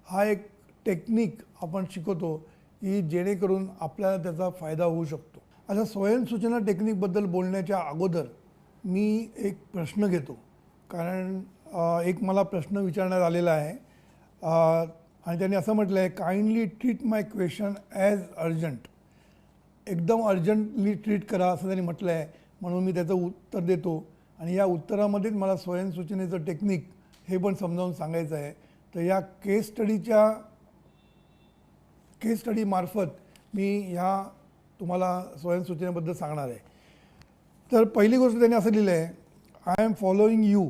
हा एक टेक्निक आपण शिकवतो की जेणेकरून आपल्याला त्याचा फायदा होऊ शकतो. अशा स्वयंसूचना टेक्निकबद्दल बोलण्याच्या अगोदर मी एक प्रश्न घेतो, कारण एक मला प्रश्न विचारण्यात आलेला आहे आणि त्यांनी असं म्हटलं आहे, काइंडली ट्रीट माय क्वेश्चन ॲज अर्जंट. एकदम अर्जंटली ट्रीट करा असं त्यांनी म्हटलं आहे. म्हणून मी त्याचं उत्तर देतो आणि या उत्तरामध्येच मला स्वयंसूचनेचं टेक्निक हे पण समजावून सांगायचं आहे. तर या केस स्टडीमार्फत मी ह्या तुम्हाला स्वयंसूचनेबद्दल सांगणार आहे. तर पहिली गोष्ट त्यांनी असं लिहिलं आहे, I am following you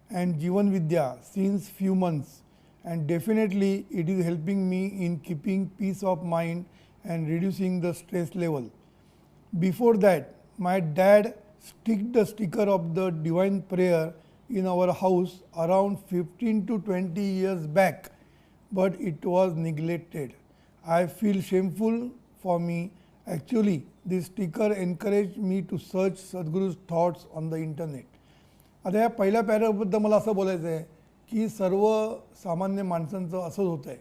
and Jeevan Vidya since few months and definitely it is helping me in keeping peace of mind and reducing the stress level. Before that, my dad sticked the sticker of the divine prayer in our house around 15 to 20 years back, but it was neglected. I feel shameful for me. Actually, this sticker encouraged me to search Sadhguru's thoughts on the internet. आता या पहिल्या पॅराग्राफबद्दल मला असं बोलायचं आहे की सर्व सामान्य माणसांचं असंच होतं आहे.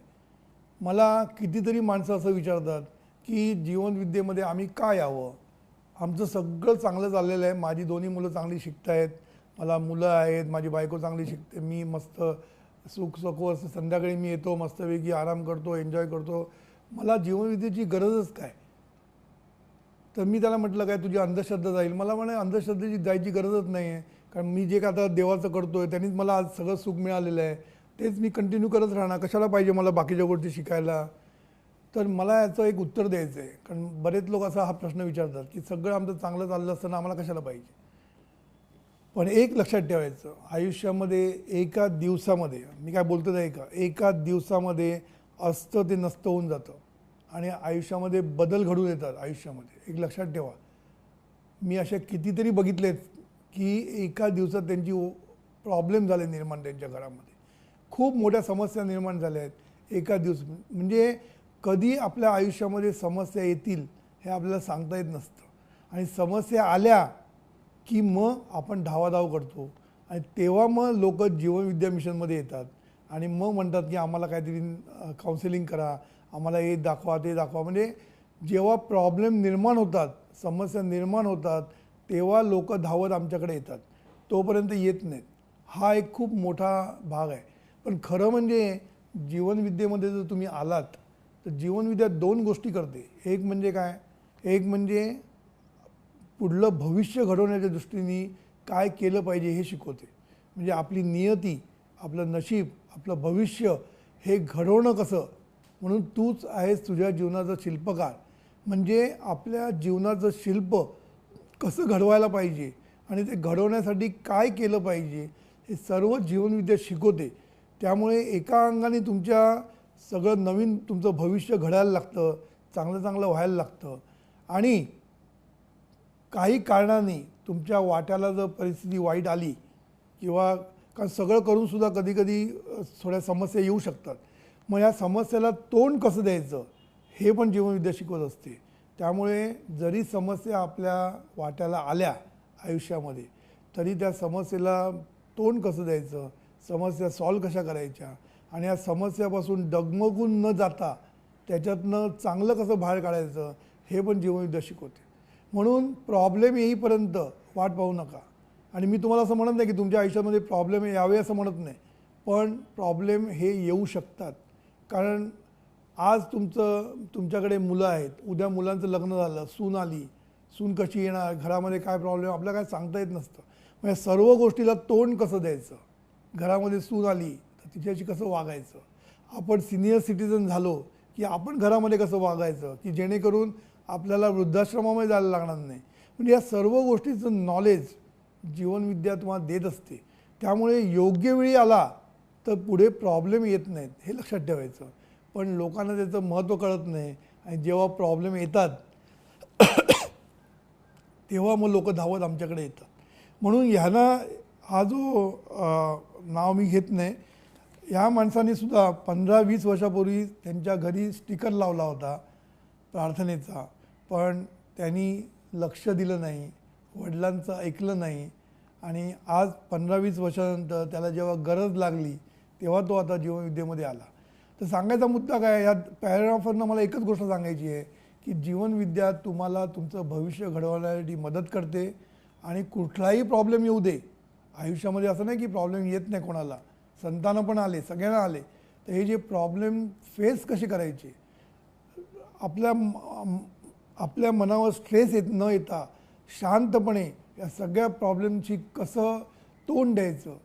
मला कितीतरी माणसं असं विचारतात की जीवनविद्येमध्ये आम्ही का यावं, आमचं सगळं चांगलं चाललेलं आहे, माझी दोन्ही मुलं चांगली शिकत आहेत, मला मुलं आहेत, माझी बायको चांगली शिकते, मी मस्त सुख सखो असं संध्याकाळी मी येतो, मस्तपैकी आराम करतो, एन्जॉय करतो, मला जीवनविद्येची गरजच काय. तर मी त्याला म्हटलं, काय तुझी अंधश्रद्धा जाईल. मला म्हणे अंधश्रद्धेची जायची गरजच नाही आहे, कारण मी जे काय आता देवाचं करतो आहे त्यांनीच मला आज सगळं सुख मिळालेलं आहे, तेच मी कंटिन्यू करत राहणार, कशाला पाहिजे मला बाकीच्या गोष्टी शिकायला. तर मला याचं एक उत्तर द्यायचं आहे, कारण बरेच लोक असा हा प्रश्न विचारतात की सगळं आमचं चांगलं चाललं असताना आम्हाला कशाला पाहिजे. पण एक लक्षात ठेवायचं, आयुष्यामध्ये एका दिवसामध्ये, मी काय बोलतो आहे एका दिवसामध्ये असतं ते नसतं होऊन जातं आणि आयुष्यामध्ये बदल घडून येतात. आयुष्यामध्ये एक लक्षात ठेवा, मी अशा कितीतरी बघितलेत की एका दिवसात त्यांची प्रॉब्लेम झाले निर्माण, त्यांच्या घरामध्ये खूप मोठ्या समस्या निर्माण झाल्या आहेत एका दिवस. म्हणजे कधी आपल्या आयुष्यामध्ये समस्या येतील हे आपल्याला सांगता येत नसतं आणि समस्या आल्या की मग आपण धावाधाव करतो आणि तेव्हा मग लोक जीवनविद्या मिशनमध्ये येतात आणि मग म्हणतात की आम्हाला काहीतरी काउन्सिलिंग करा, आम्हाला हे दाखवा ते दाखवा. म्हणजे जेव्हा प्रॉब्लेम निर्माण होतात, समस्या निर्माण होतात, तेव्हा लोक धावत आमच्याकडे येतात, तोपर्यंत येत नाहीत. हा एक खूप मोठा भाग आहे. पण खरं म्हणजे जीवनविद्येमध्ये जर तुम्ही आलात तर जीवनविद्या दोन गोष्टी करते. एक म्हणजे काय, एक म्हणजे पुढलं भविष्य घडवण्याच्या दृष्टीने काय केलं पाहिजे हे शिकवते. म्हणजे आपली नियती, आपलं नशीब, आपलं भविष्य हे घडवणं कसं. म्हणून तूच आहेस तुझ्या जीवनाचा शिल्पकार. म्हणजे आपल्या जीवनाचं शिल्प कसं घडवायला पाहिजे आणि ते घडवण्यासाठी काय केलं पाहिजे हे सर्व जीवनविद्या शिकवते. त्यामुळे एका अंगाने तुमच्या सगळं नवीन तुमचं भविष्य घडायला लागतं, चांगलं चांगलं व्हायला लागतं. आणि काही कारणाने तुमच्या वाट्याला जर परिस्थिती वाईट आली किंवा कारण सगळं करूनसुद्धा कधीकधी थोड्या समस्या येऊ शकतात, मग या समस्येला तोंड कसं द्यायचं हे पण जीवनविद्या शिकवत असते. त्यामुळे जरी समस्या आपल्या वाट्याला आल्या आयुष्यामध्ये तरी त्या समस्येला तोंड कसं द्यायचं, समस्या सॉल्व कशा करायच्या आणि या समस्यापासून डगमगून न जाता त्याच्यातनं चांगलं कसं बाहेर काढायचं हे पण जीवनविद्या शिकवते. म्हणून प्रॉब्लेम येईपर्यंत वाट पाहू नका. आणि मी तुम्हाला असं म्हणत नाही की तुमच्या आयुष्यामध्ये प्रॉब्लेम यावे असं म्हणत नाही, पण प्रॉब्लेम हे येऊ शकतात. कारण आज तुमच्याकडे मुलं आहेत, उद्या मुलांचं लग्न झालं, सून आली, सून कशी येणार, घरामध्ये काय प्रॉब्लेम आपल्याला काय सांगता येत नसतं. म्हणजे सर्व गोष्टीला तोंड कसं द्यायचं, घरामध्ये सून आली तर तिच्याशी कसं वागायचं, आपण सिनियर सिटीजन झालो की आपण घरामध्ये कसं वागायचं की जेणेकरून आपल्याला वृद्धाश्रमामध्ये जायला लागणार नाही. म्हणजे या सर्व गोष्टीचं नॉलेज जीवनविद्या तुम्हाला देत असते. त्यामुळे योग्य वेळी आला तर पुढे प्रॉब्लेम येत नाहीत, हे लक्षात ठेवायचं. पण लोकांना त्याचं महत्त्व कळत नाही आणि जेव्हा प्रॉब्लेम येतात तेव्हा मग लोक धावत आमच्याकडे येतात. म्हणून ह्यांना हा जो नाव मी घेत नाही, ह्या माणसाने सुद्धा 15-20 वर्षापूर्वी त्यांच्या घरी स्टिकर लावला होता प्रार्थनेचा, पण त्यांनी लक्ष दिलं नाही, वडिलांचं ऐकलं नाही आणि आज 15-20 वर्षानंतर त्याला जेव्हा गरज लागली तेव्हा तो आता जीवनविद्येमध्ये आला. तर सांगायचा मुद्दा काय, या पॅराग्राफरनं मला एकच गोष्ट सांगायची आहे की जीवनविद्या तुम्हाला तुमचं भविष्य घडवण्यासाठी मदत करते आणि कुठलाही प्रॉब्लेम येऊ दे आयुष्यामध्ये, असं नाही की प्रॉब्लेम येत नाही कोणाला, संतानं पण आले, सगळ्यांना आले, तर हे जे प्रॉब्लेम फेस कसे करायचे, आपल्या मनावर स्ट्रेस न येता शांतपणे या सगळ्या प्रॉब्लेमची कसं तोंड द्यायचं,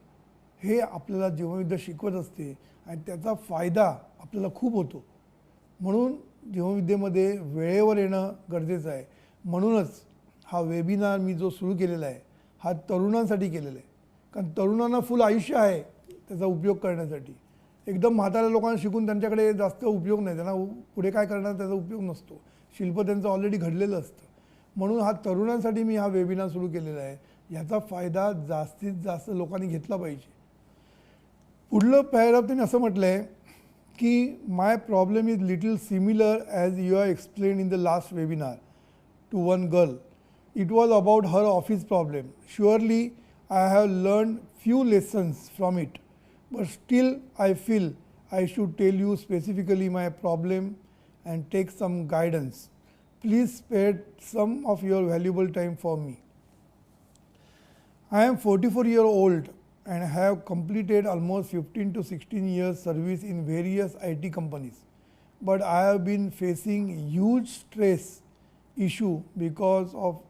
हे आपल्याला जीवनविद्या शिकवत असते आणि त्याचा फायदा आपल्याला खूप होतो. म्हणून जीवनविद्येमध्ये वेळेवर येणं गरजेचं आहे. म्हणूनच हा वेबिनार मी जो सुरू केलेला आहे हा तरुणांसाठी केलेला आहे, कारण तरुणांना फुल आयुष्य आहे त्याचा उपयोग करण्यासाठी. एकदम म्हाताऱ्या लोकांना शिकून त्यांच्याकडे जास्त उपयोग नाही, त्यांना पुढे काय करणार त्याचा उपयोग नसतो, शिल्प त्यांचं ऑलरेडी घडलेलं असतं. म्हणून हा तरुणांसाठी मी हा वेबिनार सुरू केलेला आहे, याचा फायदा जास्तीत जास्त लोकांनी घेतला पाहिजे. पुढलं पॅराग्राफ त्यांनी असं म्हटलं आहे की my problem is little similar as you are explain in the last webinar to one girl. It was about her office problem. Surely I have learn few lessons from it, but still I feel I should tell you specifically my problem and take some guidance. Please spare some of your valuable time for me. I am 44-year-old and have completed almost 15 to 16 years service in various IT companies, but I have been facing huge stress issue because of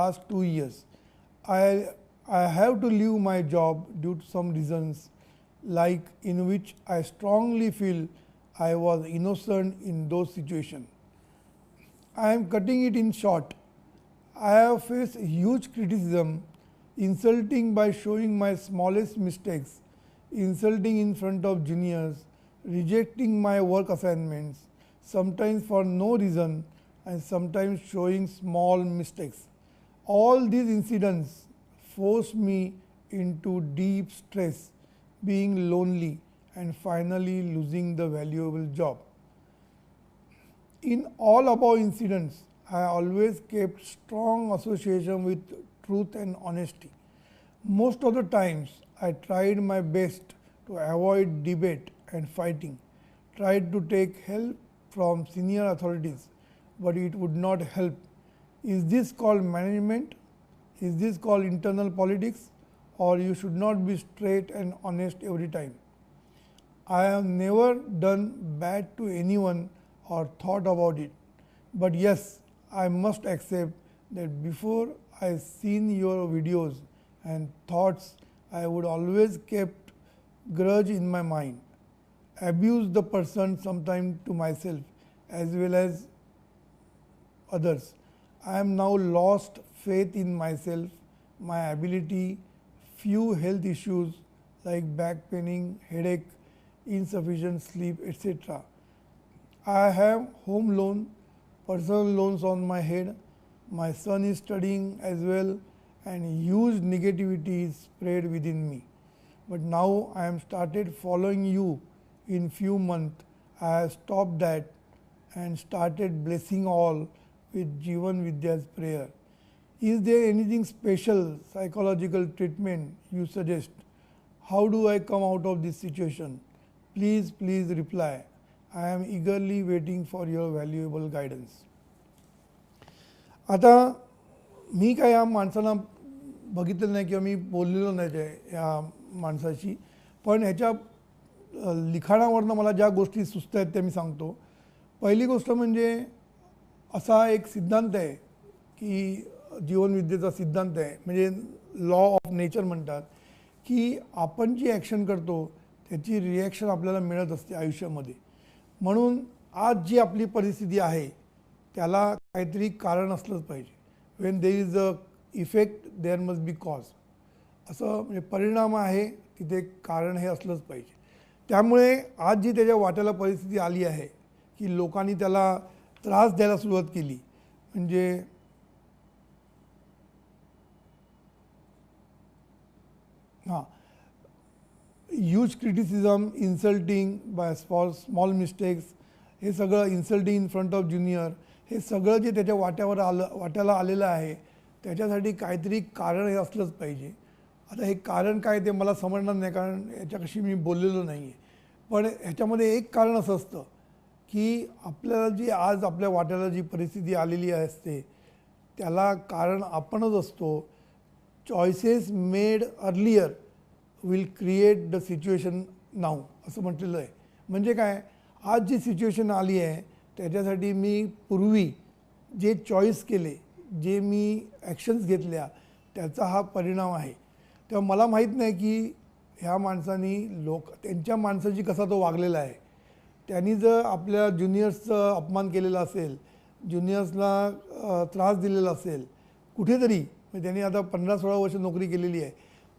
last 2 years. I have to leave my job due to some reasons, like in which I strongly feel I was innocent in those situations. I am cutting it in short. I have faced huge criticism, insulting by showing my smallest mistakes, insulting in front of juniors, rejecting my work assignments, sometimes for no reason and sometimes showing small mistakes. All these incidents forced me into deep stress, being lonely and finally losing the valuable job. In all above incidents, I always kept strong association with truth and honesty. Most of the times, I tried my best to avoid debate and fighting, tried to take help from senior authorities, but it would not help. Is this called management? Is this called internal politics? Or you should not be straight and honest every time. I have never done bad to anyone or thought about it. But yes, I must accept that before I seen your videos and thoughts, I would always kept grudge in my mind, abuse the person sometimes to myself as well as others. I am now lost faith in myself, my ability, few health issues like back paining, headache, insufficient sleep, etc. I have home loan, personal loans on my head. My son is studying as well and huge negativity is spread within me. But now I am started following you in few months. I have stopped that and started blessing all with Jivan Vidya's prayer. Is there anything special psychological treatment you suggest? How do I come out of this situation? Please reply. I am eagerly waiting for your valuable guidance. आता मी काय या माणसाला बघितलं नाही किंवा मी बोललेलो नाही या माणसाशी, पण ह्याच्या लिखाणावरनं मला ज्या गोष्टी सुचत आहेत त्या मी सांगतो. पहिली गोष्ट म्हणजे असा एक सिद्धांत आहे की जीवनविद्येचा सिद्धांत आहे, म्हणजे लॉ ऑफ नेचर म्हणतात, की आपण जी ॲक्शन करतो त्याची रिॲक्शन आपल्याला मिळत असते आयुष्यामध्ये. म्हणून आज जी आपली परिस्थिती आहे त्याला काहीतरी कारण असलंच पाहिजे. When there is a effect there must be cause. असं म्हणजे परिणाम आहे तिथे कारण हे असलंच पाहिजे. त्यामुळे आज जी त्याच्या वाट्याला परिस्थिती आली आहे की लोकांनी त्याला त्रास द्यायला सुरुवात केली, म्हणजे huge criticism, insulting by for small mistakes, हे सगळं insulting in front of junior, हे सगळं जे त्याच्या वाट्याला आलेलं आहे त्याच्यासाठी काहीतरी कारण हे असलंच पाहिजे. आता हे कारण काय ते मला समजणार नाही, कारण याच्याकशी मी बोललेलो नाही आहे. पण ह्याच्यामध्ये एक कारण असं असतं की आपल्याला जी आज आपल्या वाट्याला जी परिस्थिती आलेली असते त्याला कारण आपणच असतो. Choices made earlier will create the situation now, असं म्हटलेलं आहे. म्हणजे काय, आज जी सिच्युएशन आली आहे त्याच्यासाठी मी पूर्वी जे चॉईस केले, जे मी ॲक्शन्स घेतल्या त्याचा हा परिणाम आहे. तेव्हा मला माहीत नाही की ह्या माणसानी त्यांच्या माणसाची कसा तो वागलेला आहे. त्यांनी जर आपल्या ज्युनियर्सचं अपमान केलेला असेल, ज्युनियर्सला त्रास दिलेला असेल कुठेतरी, म्हणजे त्यांनी आता 15-16 वर्ष नोकरी केलेली आहे,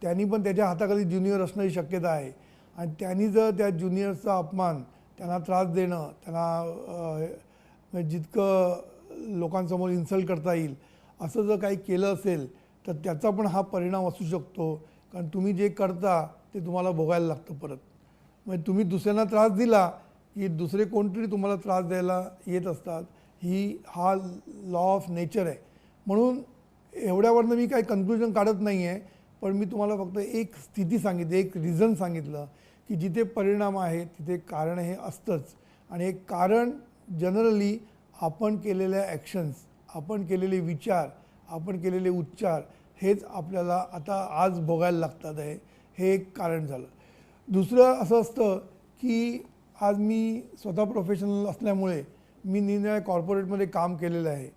त्यांनी पण त्याच्या हाताखाली ज्युनियर असण्याची शक्यता आहे. आणि त्यांनी जर त्या ज्युनियर्सचा अपमान, त्यांना त्रास देणं, त्यांना जितकं लोकांसमोर इन्सल्ट करता येईल असं जर काही केलं असेल तर त्याचा पण हा परिणाम असू शकतो. कारण तुम्ही जे करता ते तुम्हाला भोगायला लागतं परत. म्हणजे तुम्ही दुसऱ्यांना त्रास दिला की दुसरे कोणतरी तुम्हाला त्रास द्यायला येत असतात. हा लॉ ऑफ नेचर आहे. म्हणून एवढ्यावरनं मी काही कन्क्लुजन काढत नाही आहे, पण मी तुम्हाला फक्त एक स्थिती सांगितली, एक रिझन सांगितलं की जिथे परिणाम आहे तिथे कारण हे असतंच. आणि हे कारण जनरली आपण केलेल्या ॲक्शन्स, आपण केलेले विचार, आपण केलेले उच्चार हेच आपल्याला आता आज भोगायला लागतात आहे. हे एक कारण झालं. दुसरं असं असतं की आज मी स्वतः प्रोफेशनल असल्यामुळे मी निरनिराळ्या कॉर्पोरेटमध्ये काम केलेलं आहे.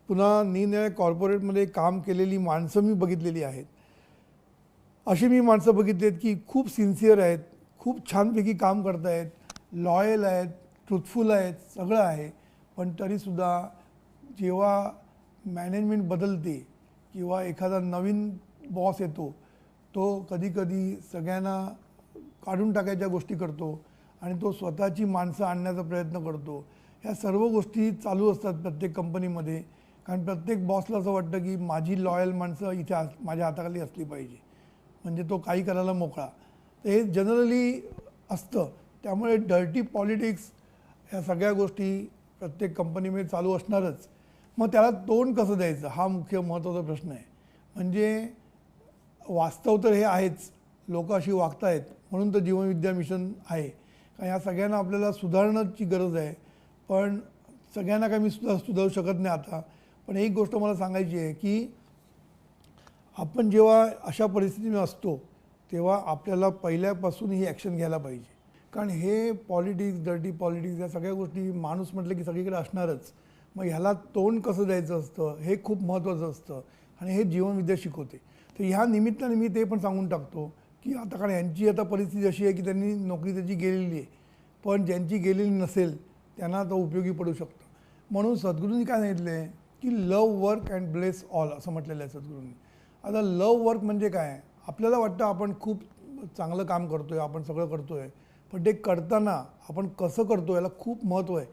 पुन्हा निरनिराळ्या कॉर्पोरेटमध्ये काम केलेली माणसं मी बघितलेली आहेत. अशी मी माणसं बघितली आहेत की खूप सिन्सिअर आहेत, खूप छानपैकी काम करत आहेत, लॉयल आहेत, ट्रूथफुल आहेत, सगळं आहे. पण तरीसुद्धा जेव्हा मॅनेजमेंट बदलते किंवा एखादा नवीन बॉस येतो तो कधीकधी सगळ्यांना काढून टाकायच्या गोष्टी करतो आणि तो स्वतःची माणसं आणण्याचा प्रयत्न करतो. ह्या सर्व गोष्टी चालू असतात प्रत्येक कंपनीमध्ये. कारण प्रत्येक बॉसला असं वाटतं की माझी लॉयल माणसं इथे माझ्या हाताखाली असली पाहिजे, म्हणजे तो काही करायला मोकळा. तर हे जनरली असतं. त्यामुळे डर्टी पॉलिटिक्स ह्या सगळ्या गोष्टी प्रत्येक कंपनीमध्ये चालू असणारच. मग त्याला तोंड कसं द्यायचं हा मुख्य महत्त्वाचा प्रश्न आहे. म्हणजे वास्तव तर हे आहेच, लोक अशी वागत आहेत, म्हणून तर जीवनविद्या मिशन आहे. कारण ह्या सगळ्यांना आपल्याला सुधारण्याची गरज आहे. पण सगळ्यांना काही मी सुधारू शकत नाही आता. पण एक गोष्ट मला सांगायची आहे की आपण जेव्हा अशा परिस्थितीमध्ये असतो तेव्हा आपल्याला पहिल्यापासून ही ॲक्शन घ्यायला पाहिजे. कारण हे पॉलिटिक्स, डर्टी पॉलिटिक्स या सगळ्या गोष्टी माणूस म्हटलं की सगळीकडे असणारच. मग ह्याला तोंड कसं द्यायचं असतं हे खूप महत्त्वाचं असतं आणि हे जीवनविद्या शिकवते. तर ह्या निमित्ताने मी ते पण सांगून टाकतो की आता कारण यांची आता परिस्थिती अशी आहे की त्यांनी नोकरी त्याची गेलेली आहे, पण ज्यांची गेलेली नसेल त्यांना तो उपयोगी पडू शकतं. म्हणून सद्गुरूंनी काय सांगितलं आहे की लव वर्क अँड ब्लेस ऑल असं म्हटलेलं आहे सद्गुरूंनी. आता लव वर्क म्हणजे काय, आपल्याला वाटतं आपण खूप चांगलं काम करतो आहे, आपण सगळं करतो आहे, पण ते करताना आपण कसं करतो याला खूप महत्त्व आहे.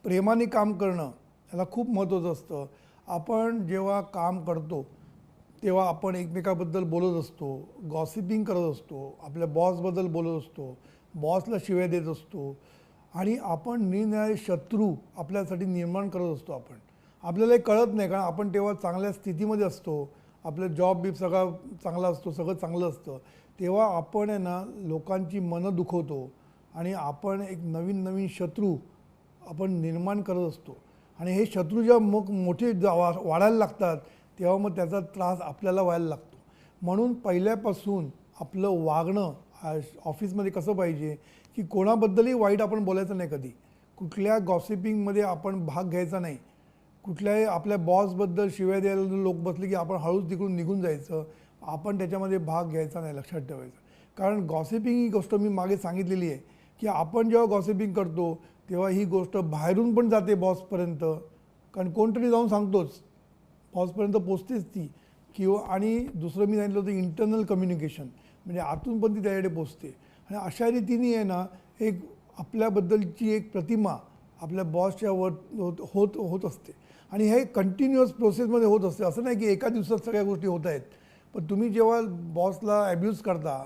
प्रेमाने काम करणं याला खूप महत्त्वाचं असतं. आपण जेव्हा काम करतो तेव्हा आपण एकमेकाबद्दल बोलत असतो, गॉसिपिंग करत असतो, आपल्या बॉसबद्दल बोलत असतो, बॉसला शिव्या देत असतो आणि आपण निरनिराळे शत्रू आपल्यासाठी निर्माण करत असतो. आपल्याला हे कळत नाही, कारण आपण तेव्हा चांगल्या स्थितीमध्ये असतो, आपलं जॉब बीब सगळा चांगला असतो, सगळं चांगलं असतं. तेव्हा आपण आहे ना लोकांची मनं दुखवतो आणि आपण एक नवीन नवीन शत्रू आपण निर्माण करत असतो. आणि हे शत्रू जेव्हा मोठे वाढायला लागतात तेव्हा मग त्याचा त्रास आपल्याला व्हायला लागतो. म्हणून पहिल्यापासून आपलं वागणं, ऑफिसमध्ये कसं पाहिजे की कोणाबद्दलही वाईट आपण बोलायचं नाही कधी, कुठल्या गॉसिपिंगमध्ये आपण भाग घ्यायचा नाही, कुठल्याही आपल्या बॉसबद्दल शिव्या द्यायला लोक बसले की आपण हळूच तिकडून निघून जायचं, आपण त्याच्यामध्ये भाग घ्यायचा नाही, लक्षात ठेवायचं. कारण गॉसिपिंग ही गोष्ट मी मागे सांगितलेली आहे की आपण जेव्हा गॉसिपिंग करतो तेव्हा ही गोष्ट बाहेरून पण जाते बॉसपर्यंत, कारण कोणतरी जाऊन सांगतोच, बॉसपर्यंत पोचतेच ती. किंवा आणि दुसरं मी सांगितलं होतं इंटरनल कम्युनिकेशन, म्हणजे आतून पण ती त्याच्याकडे पोचते. आणि अशा रीतीने आहे ना एक आपल्याबद्दलची एक प्रतिमा आपल्या बॉसच्या वर होत असते. आणि हे कंटिन्युअस प्रोसेसमध्ये होत असते, असं नाही की एका दिवसात सगळ्या गोष्टी होत आहेत. पण तुम्ही जेव्हा बॉसला ॲब्यूज करता,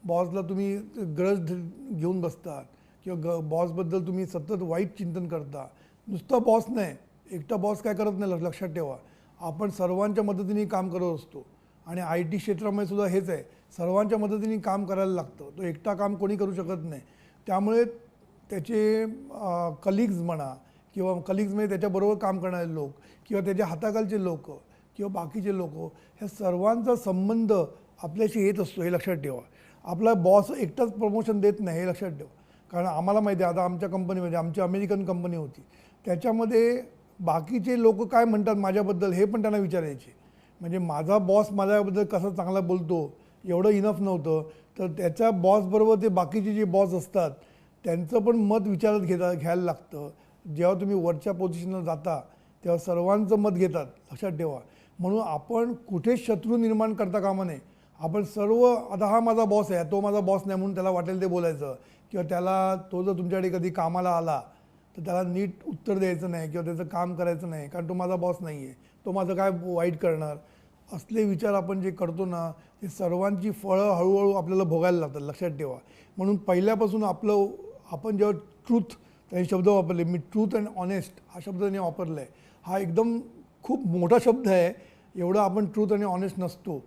बॉसला तुम्ही ग्रज घेऊन बसतात किंवा बॉसबद्दल तुम्ही सतत वाईट चिंतन करता, नुसता बॉस नाही, एकटा बॉस काय करत नाही, लक्षात ठेवा. आपण सर्वांच्या मदतीने काम करत असतो आणि IT क्षेत्रामध्ये सुद्धा हेच आहे, सर्वांच्या मदतीने काम करायला लागतं, तो एकटा काम कोणी करू शकत नाही. त्यामुळे त्याचे कलिग्ज म्हणा किंवा कलिग्जमध्ये त्याच्याबरोबर काम करणारे लोक किंवा त्याच्या हाताखालचे लोक किंवा बाकीचे लोक, ह्या सर्वांचा संबंध आपल्याशी येत असतो, हे लक्षात ठेवा. आपला बॉस एकटाच प्रमोशन देत नाही, हे लक्षात ठेवा. कारण आम्हाला माहिती आहे, आता आमच्या कंपनीमध्ये, आमची अमेरिकन कंपनी होती, त्याच्यामध्ये बाकीचे लोक काय म्हणतात माझ्याबद्दल हे पण त्यांना विचारायचे. म्हणजे माझा बॉस माझ्याबद्दल कसा चांगला बोलतो एवढं इनफ नव्हतं, तर त्याच्या बॉसबरोबर ते बाकीचे जे बॉस असतात त्यांचं पण मत विचारात घ्यायला लागतं. जेव्हा तुम्ही वरच्या पोझिशनला जाता तेव्हा सर्वांचं मत घेतात, लक्षात ठेवा. म्हणून आपण कुठेच शत्रू निर्माण करता कामा नये. आपण सर्व, आता हा माझा बॉस आहे, तो माझा बॉस नाही म्हणून त्याला वाटेल ते बोलायचं, किंवा त्याला तो जर तुमच्याकडे कधी कामाला आला तर त्याला नीट उत्तर द्यायचं नाही किंवा त्याचं काम करायचं नाही, कारण तो माझा बॉस नाही आहे, तो माझं काय वाईट करणार. असले विचार आपण जे करतो ना, ते सर्वांची फळं हळूहळू आपल्याला भोगायला लागतात, लक्षात ठेवा. म्हणून पहिल्यापासून आपण जेव्हा ट्रूथ, काही शब्द वापरले, मी ट्रूथ अँड ऑनेस्ट हा शब्द त्याने वापरला आहे. हा एकदम खूप मोठा शब्द आहे, एवढं आपण ट्रूथ आणि ऑनेस्ट नसतो.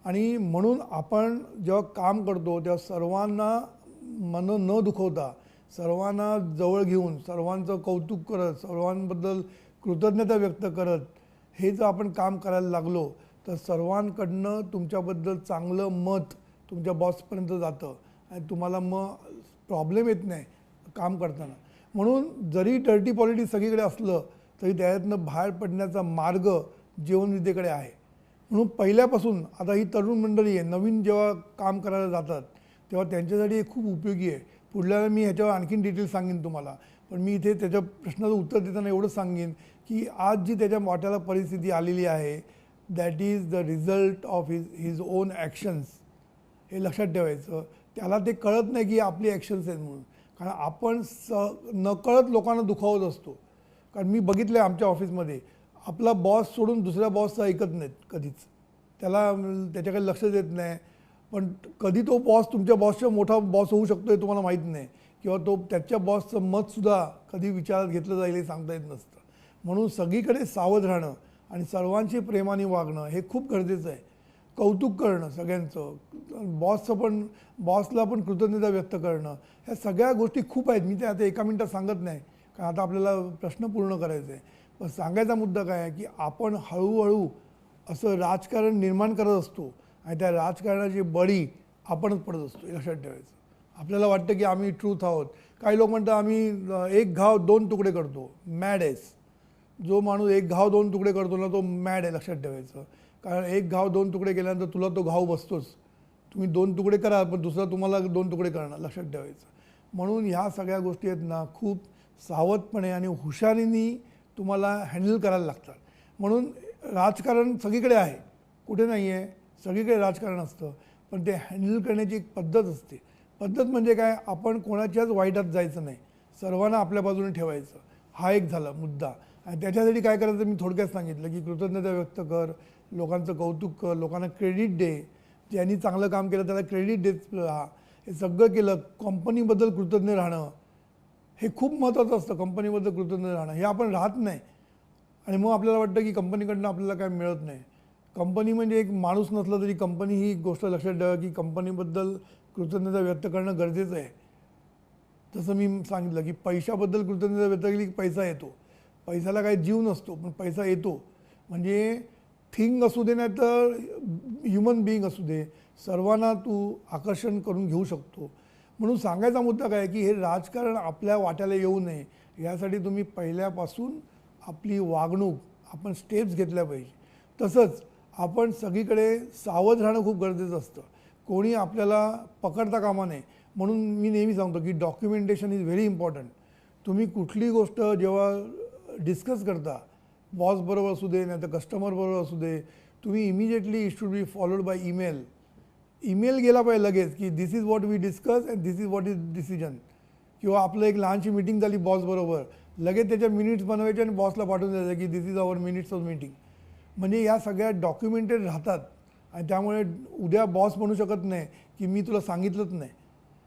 आणि म्हणून आपण जेव्हा काम करतो तेव्हा सर्वांना मन न दुखवता, सर्वांना जवळ घेऊन, सर्वांचं कौतुक करत, सर्वांबद्दल कृतज्ञता व्यक्त करत हे जर आपण काम करायला लागलो तर सर्वांकडनं तुमच्याबद्दल चांगलं मत तुमच्या बॉसपर्यंत जातं आणि तुम्हाला मग प्रॉब्लेम येत नाही काम करताना. म्हणून जरी डर्टी पॉलिटिक्स सगळीकडे असलं तरी त्याच्यातनं बाहेर पडण्याचा मार्ग जीवनविद्येकडे आहे. म्हणून पहिल्यापासून, आता ही तरुण मंडळी आहे, नवीन जेव्हा काम करायला जातात तेव्हा त्यांच्यासाठी हे खूप उपयोगी आहे. पुढल्या मी ह्याच्यावर आणखीन डिटेल्स सांगेन तुम्हाला, पण मी इथे त्याच्या प्रश्नाचं उत्तर देताना एवढंच सांगेन की आज जी त्याच्या वाट्याला परिस्थिती आलेली आहे, that is the result of his on actions. हे लक्षात ठेवायचं. त्याला ते कळत नाही की आपली ॲक्शन्स आहेत म्हणून, कारण आपण नकळत लोकांना दुखावत असतो. कारण मी बघितलं आहे आमच्या ऑफिसमध्ये, आपला बॉस सोडून दुसऱ्या बॉसचं ऐकत नाहीत कधीच, त्याच्याकडे लक्ष देत नाही. पण कधी तो बॉस तुमच्या बॉसचा मोठा बॉस होऊ शकतो हे तुम्हाला माहीत नाही, किंवा तो त्याच्या बॉसचं मतसुद्धा कधी विचारात घेतलं जाईल हे सांगता येत नसतं. म्हणून सगळीकडे सावध राहणं आणि सर्वांशी प्रेमाने वागणं हे खूप गरजेचं आहे. कौतुक करणं सगळ्यांचं, बॉसला पण कृतज्ञता व्यक्त करणं, ह्या सगळ्या गोष्टी खूप आहेत. मी ते आता एका मिनिटात सांगत नाही, कारण आता आपल्याला प्रश्न पूर्ण करायचा आहे. पण सांगायचा मुद्दा काय आहे की आपण हळूहळू असं राजकारण निर्माण करत असतो आणि त्या राजकारणाची बळी आपणच पडत असतो, हे लक्षात ठेवायचं. आपल्याला वाटतं की आम्ही ट्रूथ आहोत. काही लोक म्हणतात आम्ही एक घाव दोन तुकडे करतो, मॅड आहेस. जो माणूस एक घाव दोन तुकडे करतो ना तो मॅड आहे, लक्षात ठेवायचं. कारण एक घाव दोन तुकडे केल्यानंतर तुला तो घाव बसतोच. तुम्ही दोन तुकडे करा पण दुसरा तुम्हाला दोन तुकडे करणार, लक्षात ठेवायचं. म्हणून ह्या सगळ्या गोष्टी आहेत ना खूप सावधपणे आणि हुशारीने तुम्हाला हँडल करायला लागतात. म्हणून राजकारण सगळीकडे आहे, कुठे नाही आहे, सगळीकडे राजकारण असतं, पण ते हँडल करण्याची एक पद्धत असते. पद्धत म्हणजे काय, आपण कोणाच्याच वाईटात जायचं नाही, सर्वांना आपल्या बाजूने ठेवायचं. हा एक झाला मुद्दा. आणि त्याच्यासाठी काय करायचं मी थोडक्यात सांगितलं की कृतज्ञता व्यक्त कर, लोकांचं कौतुक कर, लोकांना क्रेडिट दे, ज्यांनी चांगलं काम केलं त्याला क्रेडिट देत राहा. हे सगळं केलं. कंपनीबद्दल कृतज्ञ राहणं हे खूप महत्त्वाचं असतं. कंपनीबद्दल कृतज्ञ राहणं हे आपण राहत नाही आणि मग आपल्याला वाटतं की कंपनीकडनं आपल्याला काय मिळत नाही. कंपनी म्हणजे एक माणूस नसला तरी कंपनी ही गोष्ट लक्षात ठेवा की कंपनीबद्दल कृतज्ञता व्यक्त करणं गरजेचं आहे. जसं मी सांगितलं की पैशाबद्दल कृतज्ञता व्यक्त केली की पैसा येतो. पैशाला काही जीव नसतो पण पैसा येतो. म्हणजे थिंग असू दे नाही तर ह्युमन बिईंग असू दे, सर्वांना तू आकर्षण करून घेऊ शकतो. म्हणून सांगायचा मुद्दा काय की हे राजकारण आपल्या वाट्याला येऊ नये यासाठी तुम्ही पहिल्यापासून आपली वागणूक आपण स्टेप्स घेतल्या पाहिजे. तसंच आपण सगळीकडे सावध राहणं खूप गरजेचं असतं. कोणी आपल्याला पकडता कामा नये. म्हणून मी नेहमी सांगतो की डॉक्युमेंटेशन इज व्हेरी इम्पॉर्टंट. तुम्ही कुठली गोष्ट जेव्हा डिस्कस करता बॉस बरोबर असू दे नाही तर कस्टमर बरोबर असू दे, तुम्ही immediately it should be followed by email गेला पाहिजे लगेच की this is what we discuss and this is what is decision. किंवा आपलं एक लहानशी मीटिंग झाली बॉस बरोबर, लगेच त्याच्या मिनिट्स बनवायचे आणि बॉसला पाठवून द्यायचं की this is our minutes of meeting. म्हणजे या सगळ्या डॉक्युमेंटेड राहतात आणि त्यामुळे उद्या बॉस म्हणू शकत नाही की मी तुला सांगितलंच नाही.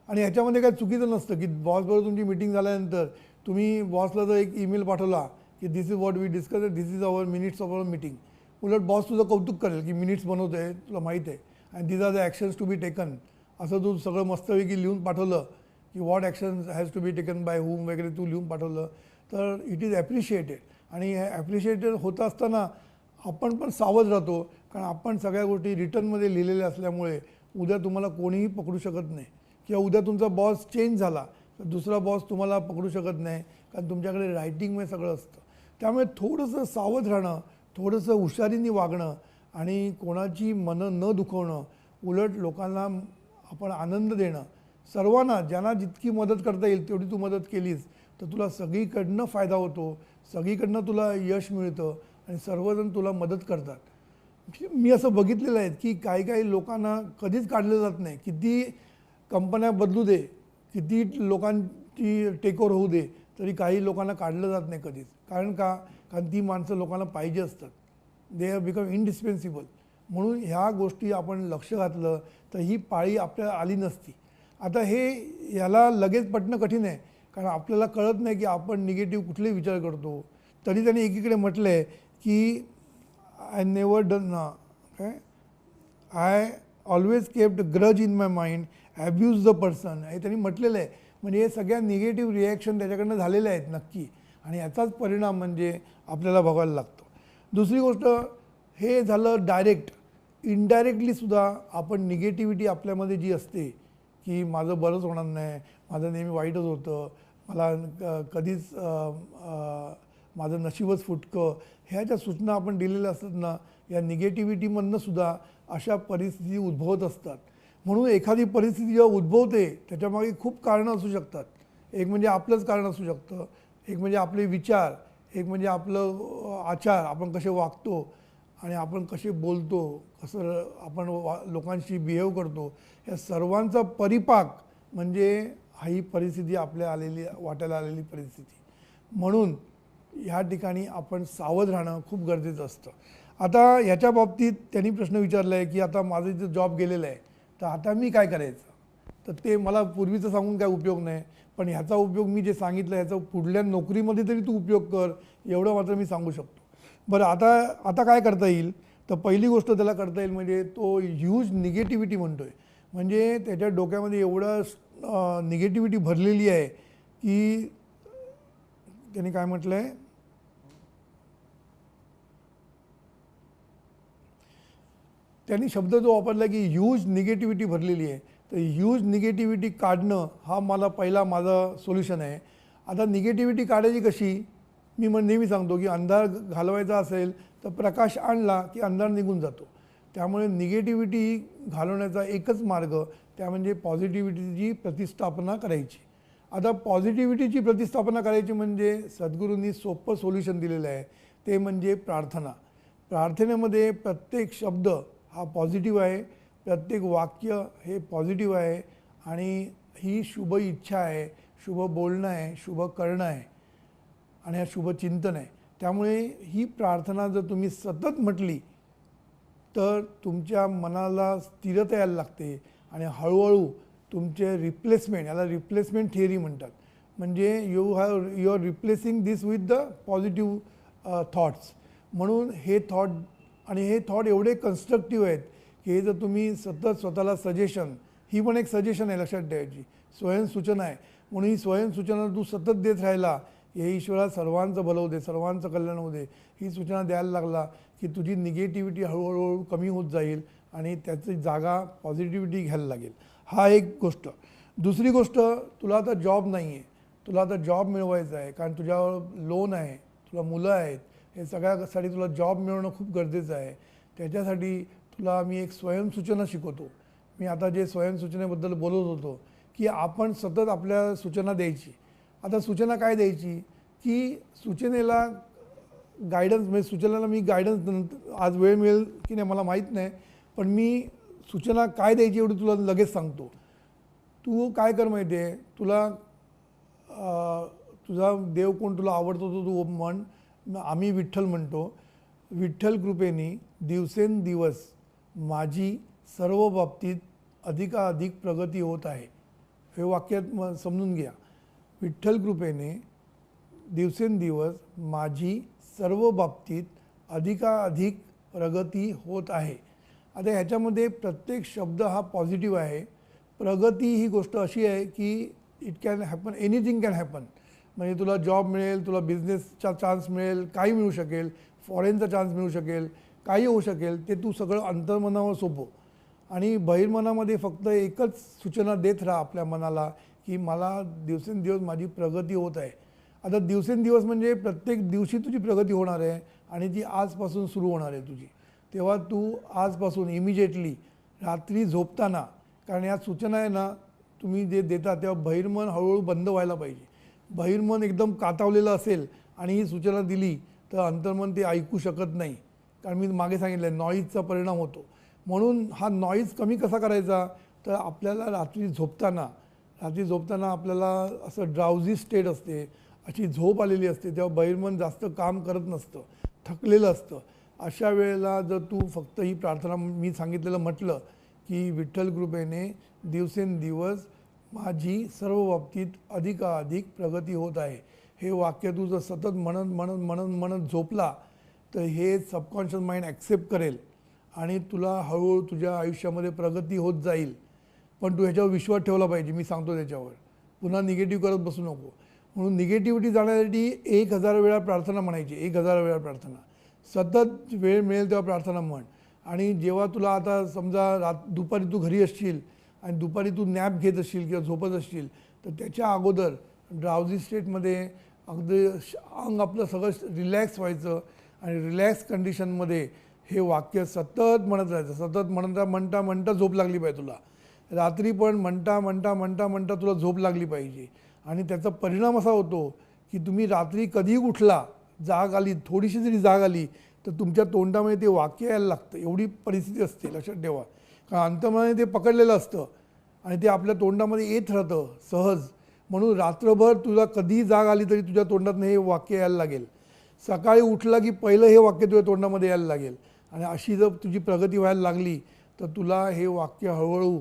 आणि ह्याच्यामध्ये काही चुकीचं नसतं की बॉसबरोबर तुमची मीटिंग झाल्यानंतर तुम्ही बॉसला जर एक ईमेल पाठवला की this is what we discuss this is our minutes of our meeting, उलट बॉस तुझं कौतुक करेल की मिनिट्स बनवतो आहे तुला माहीत आहे and these are the actions to be taken. असं तू सगळं मस्तपैकी लिहून पाठवलं की what actions has to be taken by whom वगैरे तू लिहून पाठवलं तर इट इज ॲप्रिशिएटेड. आणि हे ॲप्रिशिएटेड होत असताना आपण पण सावध राहतो कारण आपण सगळ्या गोष्टी रिटर्नमध्ये लिहिलेल्या असल्यामुळे उद्या तुम्हाला कोणीही पकडू शकत नाही. किंवा उद्या तुमचा बॉस चेंज झाला तर दुसरा बॉस तुम्हाला पकडू शकत नाही कारण तुमच्याकडे रायटिंगमध्ये सगळं असतं. त्यामुळे थोडंसं सावध राहणं, थोडंसं हुशारीने वागणं आणि कोणाची मनं न दुखवणं, उलट लोकांना आपण आनंद देणं, सर्वांना ज्यांना जितकी मदत करता येईल तेवढी तू मदत केलीस तर तुला सगळीकडनं फायदा होतो, सगळीकडनं तुला यश मिळतं आणि सर्वजण तुला मदत करतात. मी असं बघितलेलं आहे की काही काही लोकांना कधीच काढलं जात नाही. किती कंपन्या बदलू दे, किती लोकांची टेकओव्हर होऊ दे, तरी काही लोकांना काढलं जात नाही कधीच. कारण ती माणसं लोकांना पाहिजे असतात. They have become indispensable. म्हणून ह्या गोष्टी आपण लक्ष घातलं तर ही पाळी आपल्याला आली नसती. आता याला लगेच पटणं कठीण आहे कारण आपल्याला कळत नाही की आपण निगेटिव्ह कुठले विचार करतो. तरी त्यांनी एकीकडे म्हटलं आहे की आय नेवर डन ना काय I always kept grudge in my mind abuse the person हे त्यांनी म्हटलेलं आहे. म्हणजे हे सगळ्या निगेटिव्ह रिॲक्शन त्याच्याकडनं झालेल्या आहेत नक्की आणि याचाच परिणाम म्हणजे आपल्याला बघायला लागतो. दुसरी गोष्ट हे झालं डायरेक्ट. इनडायरेक्टलीसुद्धा आपण निगेटिव्हिटी आपल्यामध्ये जी असते की माझं बरंच होणार नाही, माझं नेहमी वाईटच होतं, मला कधीच माझं नशीबच फुटकं, ह्या ज्या सूचना आपण दिलेल्या असतात ना, या निगेटिव्हिटीमधनं सुद्धा अशा परिस्थिती उद्भवत असतात. म्हणून एखादी परिस्थिती जेव्हा उद्भवते त्याच्यामागे खूप कारणं असू शकतात. एक म्हणजे आपलंच कारण असू शकतं, एक म्हणजे आपले विचार, एक म्हणजे आपलं आचार, आपण कसे वागतो आणि आपण कसे बोलतो, कसं आपण लोकांशी बिहेव करतो, या सर्वांचा परिपाक म्हणजे ही परिस्थिती आपल्या वाट्याला आलेली परिस्थिती. म्हणून ह्या ठिकाणी आपण सावध राहणं खूप गरजेचं असतं. आता ह्याच्या बाबतीत त्यांनी प्रश्न विचारला आहे की आता माझं इथं जॉब गेलेलं आहे तर आता मी काय करायचं. तर ते मला पूर्वीचं सांगून काय उपयोग नाही, पण ह्याचा उपयोग मी जे सांगितलं ह्याचा पुढल्या नोकरीमध्ये तरी तू उपयोग कर एवढं मात्र मी सांगू शकतो. बरं आता काय करता येईल तर पहिली गोष्ट त्याला करता येईल म्हणजे तो ह्यूज निगेटिव्हिटी म्हणतो आहे. म्हणजे त्याच्या डोक्यामध्ये एवढं निगेटिव्हिटी भरलेली आहे की त्याने काय म्हटलं आहे, त्यांनी शब्द जो वापरला की ह्यूज निगेटिव्हिटी भरलेली आहे. तर ह्यूज निगेटिव्हिटी काढणं हा माझं सोल्युशन आहे. आता निगेटिव्हिटी काढायची कशी, मी नेहमी सांगतो की अंधार घालवायचा असेल तर प्रकाश आणला की अंधार निघून जातो. त्यामुळे निगेटिव्हिटी घालवण्याचा एकच मार्ग त्या म्हणजे पॉझिटिव्हिटीची प्रतिस्थापना करायची. आता पॉझिटिव्हिटीची प्रतिस्थापना करायची म्हणजे सद्गुरूंनी सोपं सोल्युशन दिलेलं आहे, ते म्हणजे प्रार्थना. प्रार्थनेमध्ये प्रत्येक शब्द हा पॉझिटिव्ह आहे, प्रत्येक वाक्य हे पॉझिटिव्ह आहे आणि ही शुभ इच्छा आहे, शुभ बोलणं आहे, शुभ करणं आहे आणि हा शुभ चिंतन आहे. त्यामुळे ही प्रार्थना जर तुम्ही सतत म्हटली तर तुमच्या मनाला स्थिरता यायला लागते आणि हळूहळू तुमचे रिप्लेसमेंट, याला रिप्लेसमेंट थिअरी म्हणतात, म्हणजे you are replacing this with the positive thoughts. म्हणून हे थॉट एवढे कन्स्ट्रक्टिव्ह आहेत की हे जर तुम्ही सतत स्वतःला सजेशन, ही पण एक सजेशन आहे लक्षात ठेवायची, स्वयंसूचना आहे. म्हणून ही स्वयंसूचना तू सतत देत राहिला, हे ईश्वरा सर्वांचं भलं होऊ दे, सर्वांचं कल्याण होऊ दे, ही सूचना द्यायला लागला की तुझी निगेटिव्हिटी हळूहळू कमी होत जाईल आणि त्याची जागा पॉझिटिव्हिटी घ्यायला लागेल. हा एक गोष्ट. दुसरी गोष्ट, तुला आता जॉब नाही आहे, तुला आता जॉब मिळवायचा आहे, कारण तुझ्यावर लोन आहे, तुला मुलं आहेत, हे सगळ्यासाठी तुला जॉब मिळवणं खूप गरजेचं आहे. त्याच्यासाठी तुला मी एक स्वयंसूचना शिकवतो. मी आता जे स्वयंसूचनेबद्दल बोलत होतो की आपण सतत आपल्या सूचना द्यायची. आता सूचना काय द्यायची की सूचनेला गायडन्स, म्हणजे सूचनेला मी गायडन्स आज वेळ मिळेल की नाही मला माहीत नाही, पण मी सूचना काय द्यायची एवढी तुला लगेच सांगतो. तू काय कर माहिती आहे, तुला तुझा देव कोण तुला आवडतो तो तू म्हण. आम्ही विठ्ठल म्हणतो. विठ्ठल कृपेने दिवसेंदिवस माझी सर्व बाबतीत अधिकाधिक प्रगती होत आहे. हे वाक्यात समजून घ्या. विठ्ठल कृपेने दिवसेंदिवस माझी सर्व बाबतीत अधिकाधिक प्रगती होत आहे. आता ह्याच्यामध्ये प्रत्येक शब्द हा पॉझिटिव्ह आहे. प्रगती ही गोष्ट अशी आहे की it can happen, anything can happen. म्हणजे तुला जॉब मिळेल, तुला बिझनेसचा चान्स मिळेल, काही मिळू शकेल, फॉरेनचा चान्स मिळू शकेल, काही होऊ शकेल. ते तू सगळं अंतर्मनावर सोपव आणि बहिर्मनामध्ये फक्त एकच सूचना देत राहा आपल्या मनाला की मला दिवसेंदिवस माझी प्रगती होत आहे. आता दिवसेंदिवस म्हणजे प्रत्येक दिवशी तुझी प्रगती होणार आहे आणि ती आजपासून सुरू होणार आहे तुझी. तेव्हा तू आजपासून इमिजिएटली रात्री झोपताना, कारण या सूचना आहे ना तुम्ही जे देता तेव्हा बहिर्मन हळूहळू बंद व्हायला पाहिजे. बहिर्मन एकदम कातावलेलं असेल आणि ही सूचना दिली तर अंतर्मन ते ऐकू शकत नाही, कारण मी मागे सांगितलं आहे नॉईजचा परिणाम होतो. म्हणून हा नॉईज कमी कसा करायचा, तर आपल्याला रात्री झोपताना आपल्याला असं ड्राउझी स्टेट असते, अशी झोप आलेली असते, तेव्हा बहिर्मन जास्त काम करत नसतं, थकलेलं असतं. अशा वेळेला जर तू फक्त ही प्रार्थना मी सांगितलेलं म्हटलं की विठ्ठल कृपेने दिवसेंदिवस माझी सर्व बाबतीत अधिकाधिक प्रगती होत आहे, हे वाक्य तू जर सतत म्हणत झोपला तर हे सबकॉन्शियस माइंड ॲक्सेप्ट करेल आणि तुला हळूहळू तुझ्या आयुष्यामध्ये प्रगती होत जाईल. पण तू ह्याच्यावर विश्वास ठेवला पाहिजे. मी सांगतो त्याच्यावर पुन्हा निगेटिव्ह करत बसू नको. म्हणून निगेटिव्हिटी जाण्यासाठी 1000 वेळा प्रार्थना म्हणायची. 1000 वेळा प्रार्थना, सतत वेळ मिळेल तेव्हा प्रार्थना म्हण. आणि जेव्हा तुला आता समजा दुपारी तू घरी असशील आणि दुपारी तू नॅप घेत असशील किंवा झोपत असशील तर त्याच्या अगोदर ड्राउझी स्टेटमध्ये अगदी अंग आपलं सगळं रिलॅक्स व्हायचं आणि रिलॅक्स कंडिशनमध्ये हे वाक्य सतत म्हणत राहायचं. सतत म्हणता झोप लागली पाहिजे तुला. रात्री पण म्हणता तुला झोप लागली पाहिजे. आणि त्याचा परिणाम असा होतो की तुम्ही रात्री कधीही उठला, जाग आली, थोडीशी जरी जाग आली तर तुमच्या तोंडामध्ये ते वाक्य यायला लागतं. एवढी परिस्थिती असते, लक्षात ठेवा. कारण अंतर्मनाने ते पकडलेलं असतं आणि ते आपल्या तोंडामध्ये येत राहतं सहज. म्हणून रात्रभर तुला कधीही जाग आली तरी तुझ्या तोंडातून हे वाक्य यायला लागेल. सकाळी उठला की पहिलं हे वाक्य तुझ्या तोंडामध्ये यायला लागेल. आणि अशी जर तुझी प्रगती व्हायला लागली तर तुला हे वाक्य हळूहळू,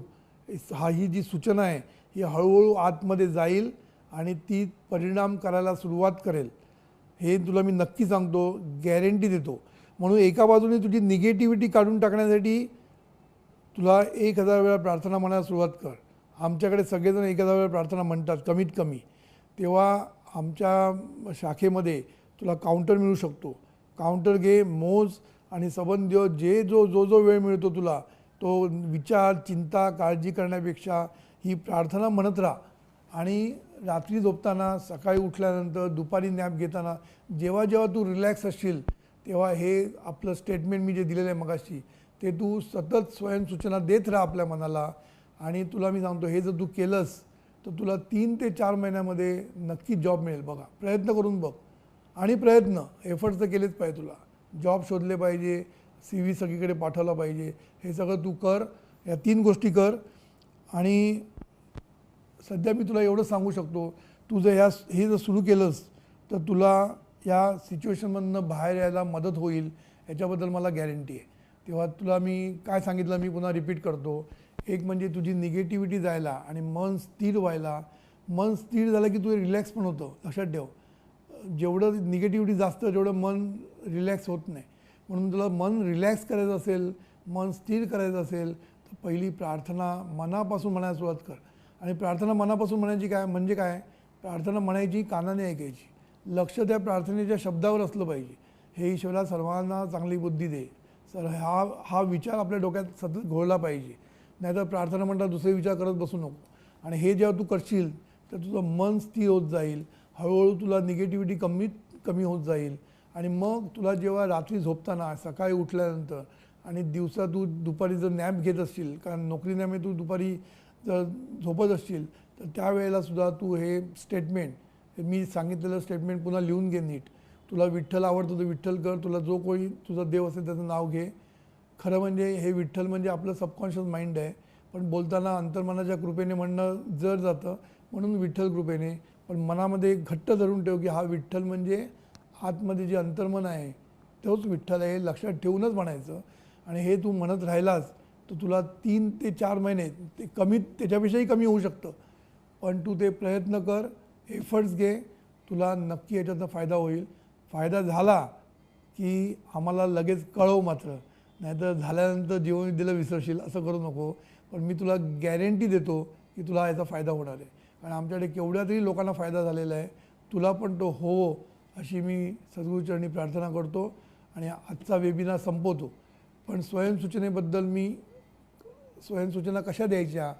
ही जी सूचना आहे ही हळूहळू आतमध्ये जाईल आणि ती परिणाम करायला सुरुवात करेल. हे तुला मी नक्की सांगतो, गॅरंटी देतो. म्हणून एका बाजूने तुझी निगेटिव्हिटी काढून टाकण्यासाठी तुला 1000 वेळा प्रार्थना म्हणायला सुरुवात कर. आमच्याकडे सगळेजण 1000 वेळा प्रार्थना म्हणतात कमीत कमी. तेव्हा आमच्या शाखेमध्ये तुला काउंटर मिळू शकतो. काउंटर घे, मोज आणि संबंध जो वेळ मिळतो तुला तो विचार, चिंता, काळजी करण्यापेक्षा ही प्रार्थना म्हणत राहा. आणि रात्री झोपताना, सकाळी उठल्यानंतर, दुपारी नॅप घेताना, जेव्हा तू रिलॅक्स असशील तेव्हा हे आपलं स्टेटमेंट मी जे दिलेलं आहे मगाशी ते तू सतत स्वयंसूचना देत राहा आपल्या मनाला. आणि तुला मी सांगतो हे जर तू केलंस तर तुला 3 ते 4 महिन्यामध्ये नक्की जॉब मिळेल. बघा, प्रयत्न करून बघ. आणि एफर्ट्स तर केलेच पाहिजे. तुला जॉब शोधले पाहिजे, CV सगळीकडे पाठवला पाहिजे. हे सगळं तू कर, या 3 गोष्टी कर. आणि सध्या मी तुला एवढं सांगू शकतो, तू जर हे जर सुरू केलंस तर तुला या सिच्युएशनमधनं बाहेर यायला मदत होईल, याच्याबद्दल मला गॅरंटी आहे. तेव्हा तुला मी काय सांगितलं मी पुन्हा रिपीट करतो. एक म्हणजे तुझी निगेटिव्हिटी जायला आणि मन स्थिर व्हायला. मन स्थिर झालं की तुझं रिलॅक्स पण होतं. लक्षात ठेव, जेवढं निगेटिव्हिटी जास्त तेवढं मन रिलॅक्स होत नाही. म्हणून तुला मन रिलॅक्स करायचं असेल, मन स्थिर करायचं असेल तर पहिली प्रार्थना मनापासून म्हणायला सुरुवात कर. आणि प्रार्थना मनापासून म्हणायची म्हणजे काय, प्रार्थना म्हणायची कानाने ऐकायची. लक्ष त्या प्रार्थनेच्या शब्दावर असलं पाहिजे. हे ईश्वरा सर्वांना चांगली बुद्धी दे, सर हा विचार आपल्या डोक्यात सतत घोळला पाहिजे. नाहीतर प्रार्थना म्हणता दुसरे विचार करत बसू नको. आणि हे जेव्हा तू करशील तर तुझं मन स्थिर होत जाईल. हळूहळू तुला निगेटिव्हिटी कमी होत जाईल. आणि मग तुला जेव्हा रात्री झोपताना, सकाळी उठल्यानंतर आणि दिवसा तू दुपारी जर नॅप घेत असशील, कारण नोकरीनामे तू दुपारी जर झोपत असशील, तर त्यावेळेलासुद्धा तू हे स्टेटमेंट, मी सांगितलेलं स्टेटमेंट पुन्हा लिहून घे नीट. तुला विठ्ठल आवडतो तर विठ्ठल कर. तुला जो कोणी तुझा देव असेल त्याचं नाव घे. खरं म्हणजे हे विठ्ठल म्हणजे आपलं सबकॉन्शियस माइंड आहे. पण बोलताना अंतर्मनाच्या कृपेने म्हणणं जड जातं, म्हणून विठ्ठल कृपेने. पण मनामध्ये घट्ट धरून ठेव की हा विठ्ठल म्हणजे आतमध्ये जे अंतर्मन आहे तोच विठ्ठल आहे, हे लक्षात ठेवूनच म्हणायचं. आणि हे तू म्हणत राहिलास तर तुला 3 ते 4 महिने ते त्याच्यापेक्षाही कमी होऊ शकतं. पण तू ते प्रयत्न कर, एफर्ट्स घे, तुला नक्की याच्यातनं फायदा होईल. फायदा झाला की आम्हाला लगेच कळव मात्र, नाहीतर झाल्यानंतर जीवनविद्येला विसरशील असं करू नको. पण मी तुला गॅरंटी देतो की तुला याचा फायदा होणार आहे. कारण आमच्याकडे केवढ्या तरी लोकांना फायदा झालेला आहे. तुला पण तो हो अशी मी सद्गुरूचरणी प्रार्थना करतो. आणि आजचा वेबिनार संपवतो. पण स्वयंसूचनेबद्दल स्वयंसूचना कशा द्यायच्या,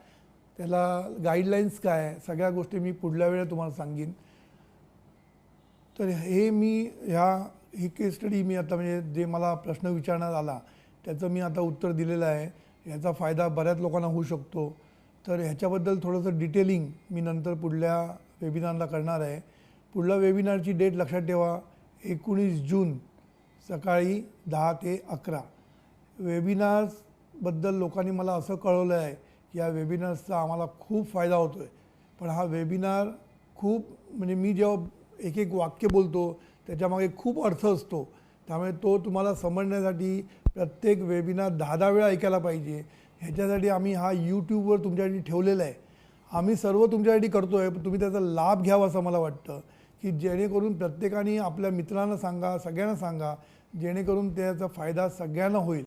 त्याला गाईडलाईन्स काय, सगळ्या गोष्टी मी पुढल्या वेळेला तुम्हाला सांगेन. तर हे मी ही केस स्टडी मी आता म्हणजे जे मला प्रश्न विचारण्यात आला त्याचं मी आता उत्तर दिलेलं आहे. याचा फायदा बऱ्याच लोकांना होऊ शकतो. तर ह्याच्याबद्दल थोडंसं डिटेलिंग मी नंतर पुढल्या वेबिनारला करणार आहे. पुढल्या वेबिनारची डेट लक्षात ठेवा, 19 जून सकाळी 10 ते 11. वेबिनार्सबद्दल लोकांनी मला असं कळवलं आहे की या वेबिनार्सचा आम्हाला खूप फायदा होतो आहे. पण हा वेबिनार खूप म्हणजे मी जेव्हा एक वाक्य बोलतो त्याच्यामागे खूप अर्थ असतो. त्यामुळे तो तुम्हाला समजण्यासाठी प्रत्येक वेबिनार 10 वेळा ऐकायला पाहिजे. ह्याच्यासाठी आम्ही हा यूट्यूबवर तुमच्यासाठी ठेवलेला आहे. आम्ही सर्व तुमच्यासाठी करतो आहे, पण तुम्ही त्याचा लाभ घ्यावा असं मला वाटतं, की जेणेकरून प्रत्येकाने आपल्या मित्रांना सांगा, सगळ्यांना सांगा, जेणेकरून त्याचा फायदा सगळ्यांना होईल.